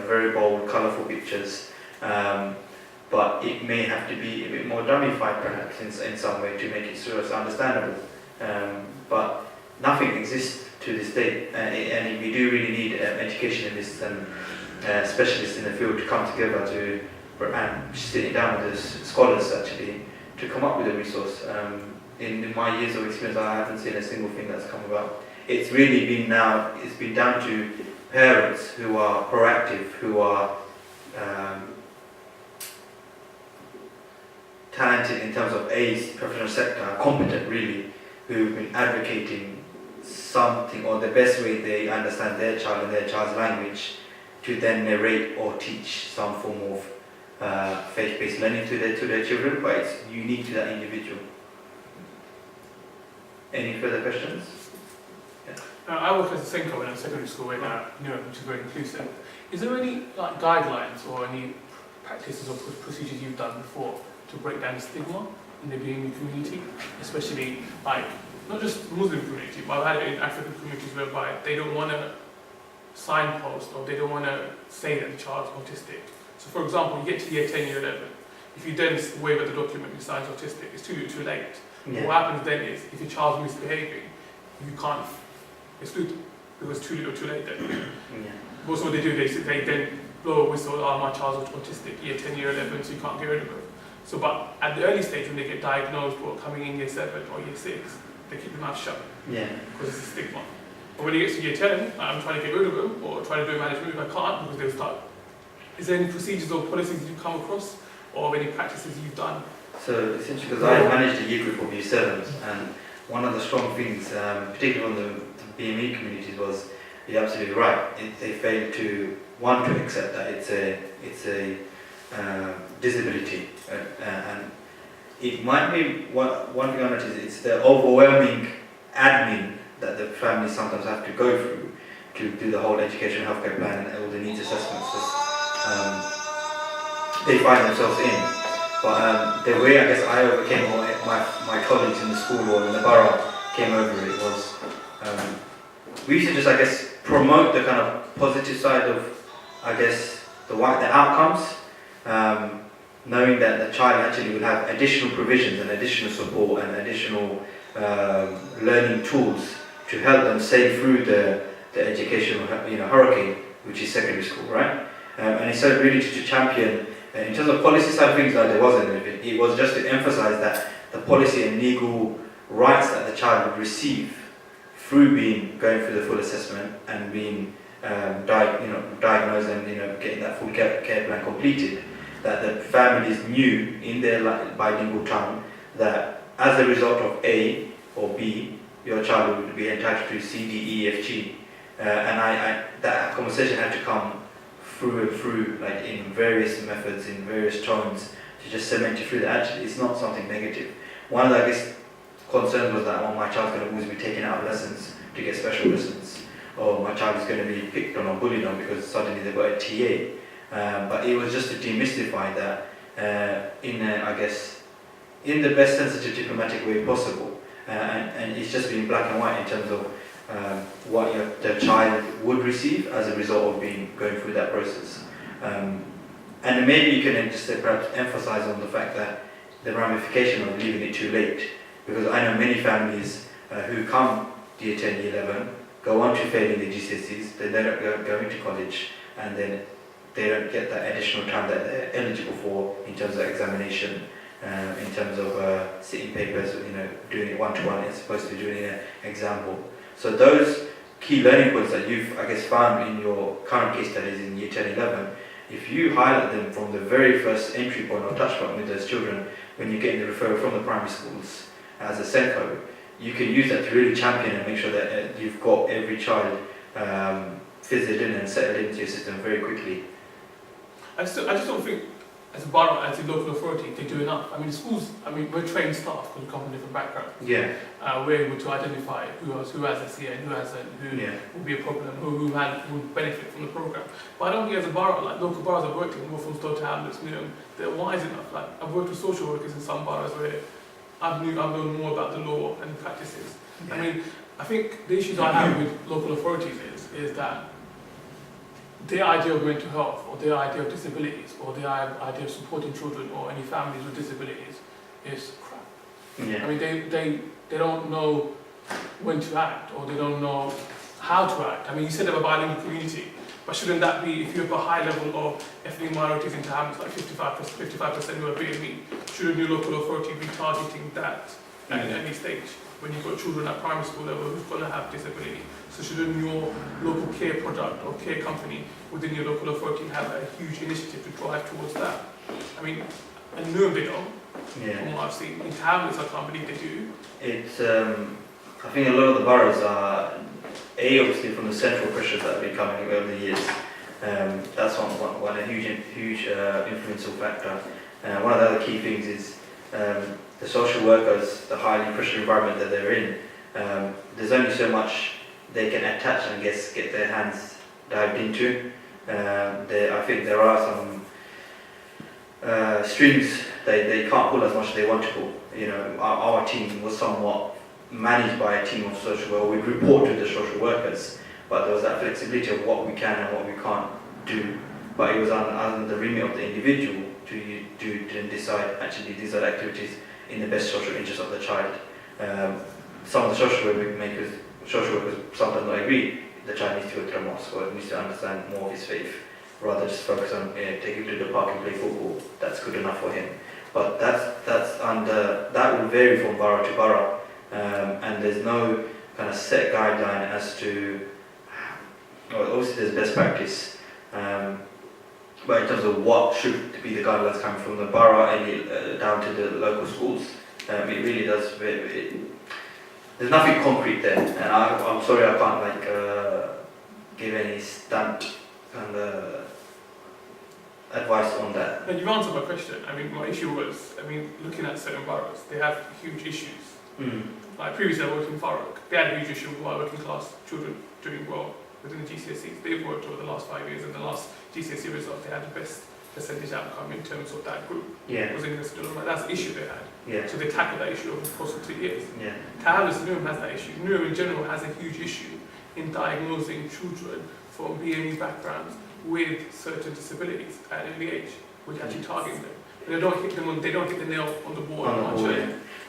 [SPEAKER 1] very bold, colourful pictures, but it may have to be a bit more dummified perhaps in some way to make it sort of understandable. But nothing exists to this day, and we do really need educationalists and specialists in the field to come together and sitting down with the scholars actually to come up with a resource. In my years of experience, I haven't seen a single thing that's come about. It's really been it's been down to parents who are proactive, who are talented in terms of professional sector, competent really, who've been advocating something, or the best way they understand their child and their child's language, to then narrate or teach some form of faith-based learning to their children, but it's unique to that individual. Any further questions?
[SPEAKER 6] I work as a Senko in a secondary school right now, which is very inclusive. Is there any guidelines or any practices or procedures you've done before to break down the stigma in the BME community, especially not just Muslim community, but I've had it in African communities whereby they don't want to signpost or they don't want to say that the child's autistic. So for example, you get to year 10, year 11, if you then waive at the document the sign's autistic, it's too late. Yeah. What happens then is, if your child's misbehaving, you can't exclude them, because it's too little too late then. Yeah. Also what they do, they then blow a whistle, my child's autistic, year 10, year 11, so you can't get rid of them. So, but at the early stage when they get diagnosed or coming in year 7 or year 6, they keep their mouth shut. Yeah. Because it's a stigma. But when it gets to year 10, I'm trying to get rid of them or trying to do a management if I can't, because they'll start. Is there any procedures or policies you've come across, or any practices you've done? So essentially, because I managed a year group of year 7s, and one of the strong things, particularly on the BME communities, was, you're absolutely right, they failed to accept that it's a disability, and it might be one thing on it is it's the overwhelming admin that the families sometimes have to go through to do the whole education healthcare plan and all the needs assessments they find themselves in. But the way I guess I overcame, or my colleagues in the school or in the borough came over it, was we used to just, I guess, promote the kind of positive side of, I guess, the outcomes, knowing that the child actually will have additional provisions and additional support and additional learning tools to help them sail through the educational hurricane, which is secondary school, right? And it's so really to champion, in terms of policy side of things, there wasn't anything. It was just to emphasize that the policy and legal rights that the child would receive through going through the full assessment and being
[SPEAKER 1] diagnosed and getting that full care plan completed, that the families knew in their bilingual tongue that as a result of A or B, your child would be entitled to C, D, E, F, G. And that conversation had to come through and through, like in various methods, in various tones, to just cement it through that actually it's not something negative. One of the, I guess, concerns was that, my child's going to always be taken out of lessons to get special lessons, or my child is going to be picked on or bullied on because suddenly they've got a TA. But it was just to demystify that in the best sensitive diplomatic way possible. And it's just been black and white in terms of what the child would receive as a result of going through that process. And then maybe you can then just perhaps emphasize on the fact that the ramification of leaving it too late. Because I know many families who come year 10, year 11, go on to failing the GCSEs, then they don't go into college, and then they don't get that additional time that they're eligible for in terms of examination, in terms of sitting papers, doing it one-to-one as opposed to doing an example. So those key learning points that you've, I guess, found in your current case studies in year 10, 11, if you highlight them from the very first entry point or touch point with those children, when you're getting the referral from the primary schools as a SENCO, you can use that to really champion and make sure that you've got every child fizzled in and settled into your system very quickly.
[SPEAKER 6] I just don't think, as a borough, as a local authority, they do enough. I mean, schools, we're trained staff because we come from different backgrounds.
[SPEAKER 1] Yeah.
[SPEAKER 6] We're able to identify who has a CA, who hasn't, who will be a problem, who would benefit from the programme. But I don't think as a borough, like local boroughs I've worked in, more from Stowe to Hamlets, they're wise enough. Like, I've worked with social workers in some boroughs where I've known more about the law and the practices.
[SPEAKER 1] Yeah.
[SPEAKER 6] I think the issues I have with local authorities is that their idea of mental health, or their idea of disabilities, or their idea of supporting children or any families with disabilities is crap.
[SPEAKER 1] Yeah.
[SPEAKER 6] They don't know when to act, or they don't know how to act. You said about bilingual community, but shouldn't that be, if you have a high level of ethnic minorities in Hamlets, like 55% who are BME, shouldn't your local authority be targeting that at any stage? When you've got children at primary school level who's going to have disability. So shouldn't your local care product or care company within your local authority have a huge initiative to drive towards that? And Mumin they don't, from what I've seen. In Hamlets I can't believe they do.
[SPEAKER 1] It's, I think a lot of the boroughs are, obviously from the central pressures that have been coming over the years, that's one a huge influential factor. One of the other key things is the social workers, the highly pressured environment that they're in, there's only so much they can attach and get their hands dived into. I think there are some strings they can't pull as much as they want to pull. Our team was somewhat managed by a team of social workers. We report to the social workers, but there was that flexibility of what we can and what we can't do. But it was under the remit of the individual to decide, actually, these are the activities in the best social interest of the child. Some of the social workers sometimes don't agree. The child needs to go to the mosque or needs to understand more of his faith, rather just focus on take him to the park and play football. That's good enough for him. But that will vary from borough to borough, and there's no kind of set guideline as to. Well, obviously, there's best practice. But in terms of what should be the guidelines coming from the borough and down to the local schools, it really does. There's nothing concrete there, and I'm sorry I can't give any stamped kind of advice on that.
[SPEAKER 6] And you've answered my question. My issue was, looking at certain boroughs, they have huge issues. Like previously I worked in Farrow, they had a huge issue with working class children doing well within the GCSEs. They've worked over the last 5 years, and the last GCSE result, they had the best percentage outcome in terms of that group. Was in this that's the issue they had. So they tackled that issue over the course of 2 years. Mumin has that issue. Mumin in general has a huge issue in diagnosing children from BME backgrounds with certain disabilities at an early age, which actually target them. They don't hit the nail on the board.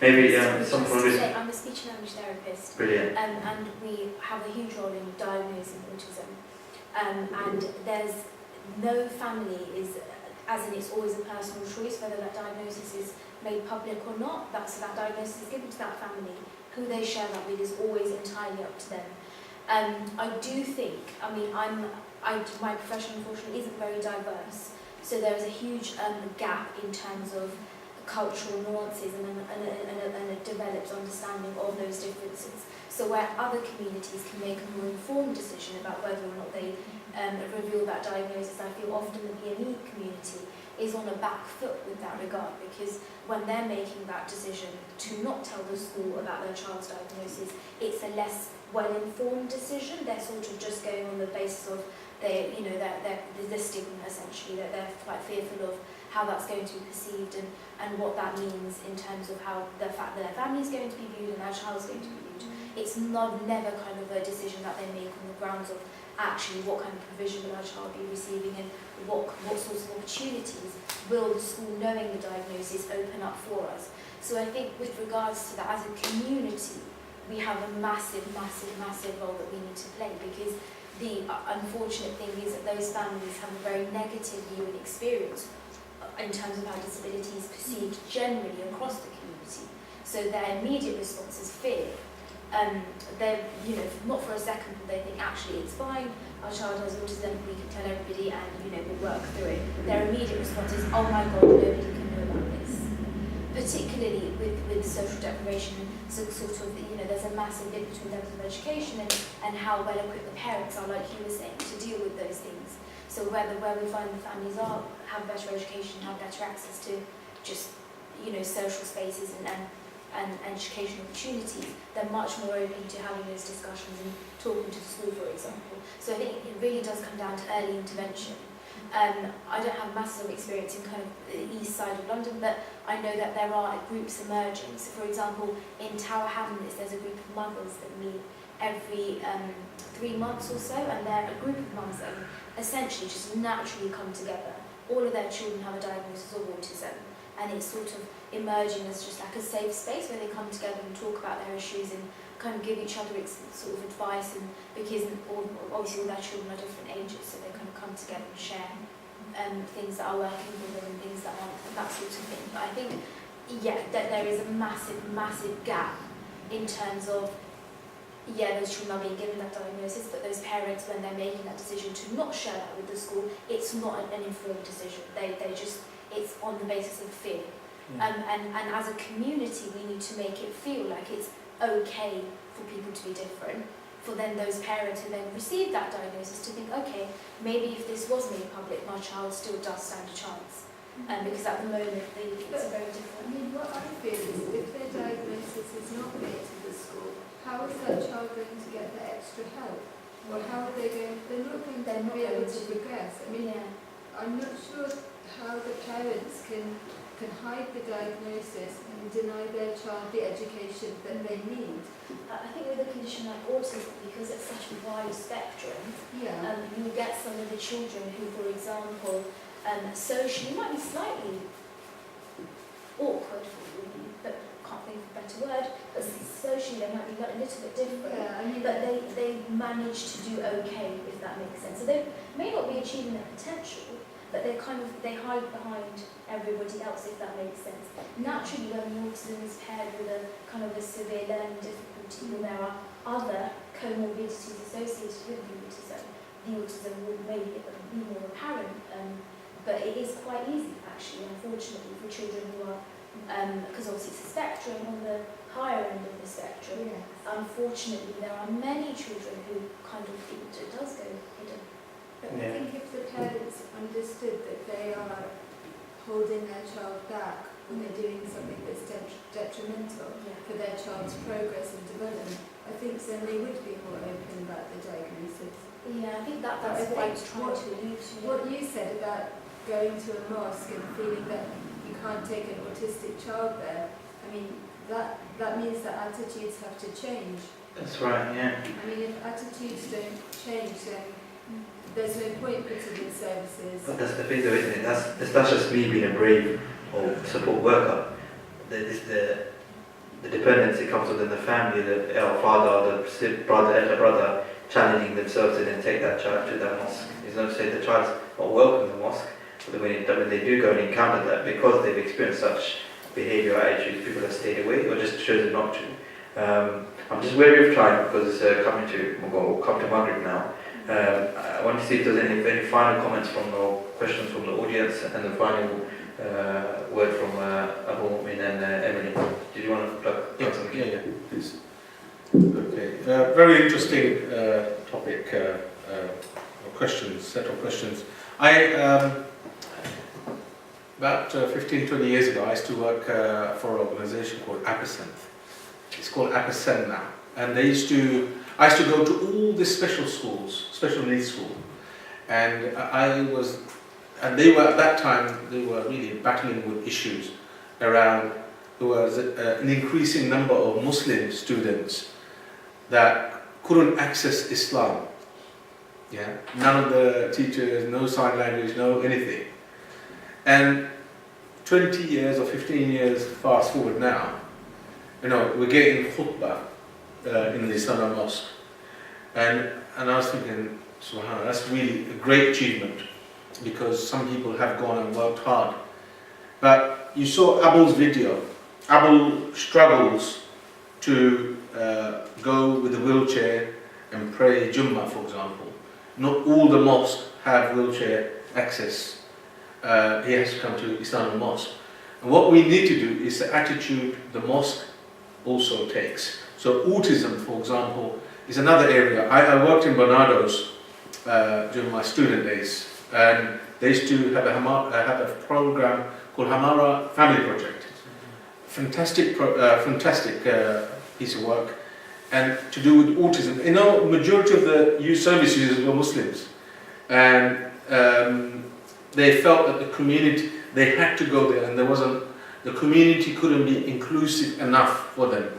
[SPEAKER 1] Maybe
[SPEAKER 9] I'm a speech and language therapist.
[SPEAKER 1] Brilliant.
[SPEAKER 9] And we have a huge role in diagnosing autism. And there's no family as in it's always a personal choice whether that diagnosis is made public or not. That diagnosis is given to that family. Who they share that with is always entirely up to them. I do think, I mean, my profession unfortunately isn't very diverse, so there is a huge gap in terms of cultural nuances and a developed understanding of those differences. So where other communities can make a more informed decision about whether or not they reveal that diagnosis, I feel often the PME community is on a back foot with that regard, because when they're making that decision to not tell the school about their child's diagnosis, it's a less well-informed decision. They're sort of just going on the basis of the stigma, essentially, that they're quite fearful of how that's going to be perceived and what that means in terms of how the fact that their family is going to be viewed and their child is going to be viewed. It's never kind of a decision that they make on the grounds of actually what kind of provision will our child be receiving and what sorts of opportunities will the school, knowing the diagnosis, open up for us. So I think with regards to that, as a community, we have a massive role that we need to play, because the unfortunate thing is that those families have a very negative view and experience in terms of how disability is perceived generally across the community. So their immediate response is fear. They're, not for a second will they think, actually, it's fine, our child has autism, we can tell everybody and, we'll work through it. Their immediate response is, oh my God, nobody can know about this. Particularly with social deprivation, so sort of, there's a massive link between levels of education and how well equipped the parents are, like you were saying, to deal with those things. So where we find the families have better education, have better access to just, social spaces and education opportunities, they're much more open to having those discussions and talking to the school, for example. So I think it really does come down to early intervention. I don't have massive experience in kind of the east side of London, but I know that there are groups emerging. So for example, in Tower Hamlets, there's a group of mothers that meet every 3 months or so, and they're a group of mums that essentially just naturally come together. All of their children have a diagnosis of autism, and it's sort of emerging as just like a safe space where they come together and talk about their issues and kind of give each other sort of advice, and because obviously all their children are different ages, so they kind of come together and share things that are working for them and things that aren't, that sort of thing. But I think, that there is a massive gap in terms of, those children are being given that diagnosis, but those parents, when they're making that decision to not share that with the school, it's not an informed decision. It's on the basis of fear. And as a community, we need to make it feel like it's okay for people to be different, for then those parents who then receive that diagnosis to think, okay, maybe if this was made public, my child still does stand a chance. Because at the moment, it's very different.
[SPEAKER 8] I mean, what I feel is if their diagnosis is not made to the school, how is that child going to get the extra help? Or how are they going, they're not going to be able to progress. I mean, I'm not sure how the parents can hide the diagnosis and deny their child the education that they need.
[SPEAKER 9] I think with a condition like autism, because it's such a wide spectrum, you get some of the children who, for example, socially might be slightly awkward, but can't think of a better word, but socially they might be a little bit different, but they manage to do okay, if that makes sense. So they may not be achieving their potential, but they hide behind everybody else, if that makes sense. Naturally, when autism is paired with a kind of a severe learning difficulty, or there are other comorbidities associated with the autism will maybe be more apparent. But it is quite easy, actually, unfortunately, for children who are, because obviously it's a spectrum, on the higher end of the spectrum. Unfortunately, there are many children who kind of, it does go hidden.
[SPEAKER 8] But I think if the parents understood that they are holding their child back when they're doing something that's detrimental for their child's progress and development, I think then they would be more open about the diagnosis.
[SPEAKER 9] I think that's what I was trying to allude to.
[SPEAKER 8] What you said about going to a mosque and feeling that you can't take an autistic child there, I mean, that means that attitudes have to change.
[SPEAKER 5] That's right,
[SPEAKER 8] I mean, if attitudes don't change, then there's no point putting in services.
[SPEAKER 5] But that's the thing though, isn't it? That's just me being a brave or support worker. The dependency comes within the family, the father, the elder brother, challenging themselves to then take that child to that mosque. It's not to say the child's not welcome in the mosque, but when they do go and encounter that, because they've experienced such behaviour or attitudes, people have stayed away or just chosen not to.
[SPEAKER 1] I'm just wary of time because it's coming to Maghrib now. I want to see if there's any final comments or questions from the audience, and the final word from Abu Mumin and Emily. Did you want to plug something?
[SPEAKER 2] Yeah, please. Okay, very interesting topic, set of questions. About 15-20 years ago, I used to work for an organisation called Apacenth. It's called Apacen now, and I used to go to all the special schools, special needs school, and they were at that time really battling with issues around. There was an increasing number of Muslim students that couldn't access Islam. Yeah, none of the teachers, no sign language, no anything. And 20 years or 15 years fast forward now, we're getting khutbah in the Islamic mosque, and I was thinking, subhanAllah, that's really a great achievement, because some people have gone and worked hard. But you saw Abu's video. Abu struggles to go with a wheelchair and pray Jummah, for example. Not all the mosques have wheelchair access. He has to come to Islamic mosque. And what we need to do is the attitude the mosque also takes. So autism, for example, is another area. I worked in Barnardo's during my student days, and they used to have a program called Hamara Family Project. Fantastic piece of work, and to do with autism. Majority of the youth service users were Muslims, and they felt that the community, they had to go there, and the community couldn't be inclusive enough for them.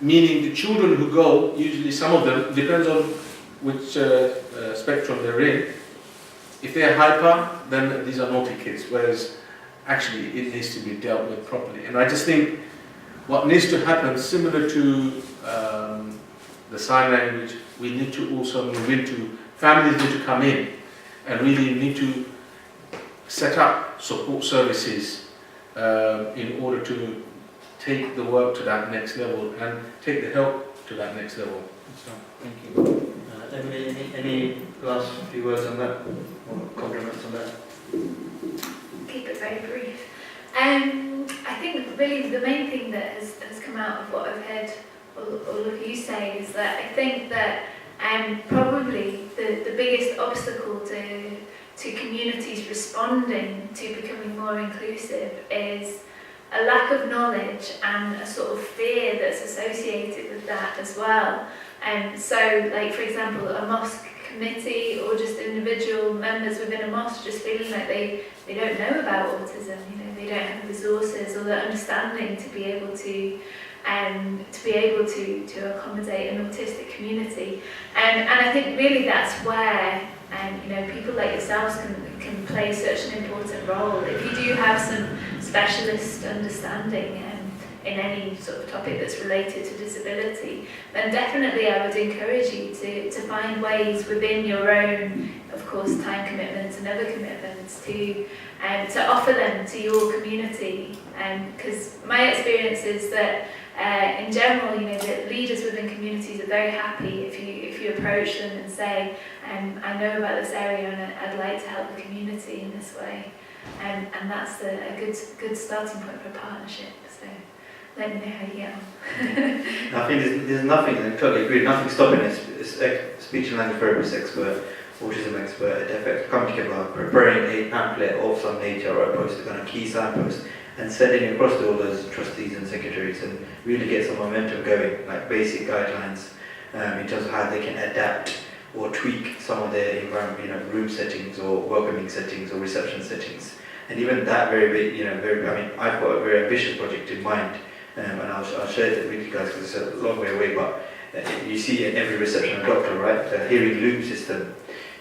[SPEAKER 2] Meaning the children who go, usually some of them, depends on which spectrum they're in. If they're hyper, then these are naughty kids, whereas actually it needs to be dealt with properly. And I just think what needs to happen, similar to the sign language, we need to also move into, families need to come in and really need to set up support services in order to take the work to that next level and take the help to that next level. So, thank you.
[SPEAKER 1] Any last few words on that, or compliments on that?
[SPEAKER 10] Keep it very brief. I think really the main thing that has come out of what I've heard all of you say is that I think that probably the biggest obstacle to communities responding to becoming more inclusive is a lack of knowledge and a sort of fear that's associated with that as well. So, like for example, a mosque committee or just individual members within a mosque just feeling like they don't know about autism, they don't have the resources or the understanding to be able to accommodate an autistic community. And I think really that's where people like yourselves can play such an important role. If you do have some specialist understanding in any sort of topic that's related to disability, then definitely I would encourage you to find ways within your own, of course, time commitments and other commitments to offer them to your community. Because my experience is that in general, the leaders within communities are very happy if you approach them and say, I know about this area and I'd like to help the community in this way. And that's a good starting point for a partnership. So let me know how you get on.
[SPEAKER 1] I think there's nothing, I totally agree, nothing stopping a speech and language therapist expert, autism expert, a deaf expert come together, preparing a pamphlet of some nature or a poster, kind of key signpost, and sending it across to all those trustees and secretaries and really get some momentum going, like basic guidelines in terms of how they can adapt or tweak some of their environment, room settings or welcoming settings or reception settings. And even that I've got a very ambitious project in mind, and I'll share it with you guys because it's a long way away, but you see in every reception a doctor, right? The hearing loop system.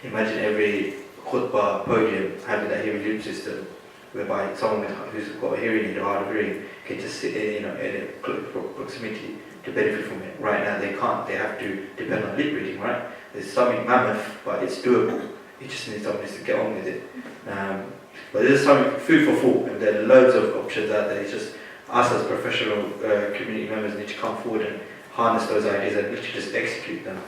[SPEAKER 1] Imagine every khutbah podium having that hearing loop system, whereby someone who's got a hearing aid or hard of hearing can just sit in a proximity to benefit from it. Right now they can't, they have to depend on lip reading, right? It's something mammoth, but it's doable. You just need someone to get on with it. But there's something food for thought, and there are loads of options out there. It's just us as professional community members need to come forward and harness those ideas and literally just execute them.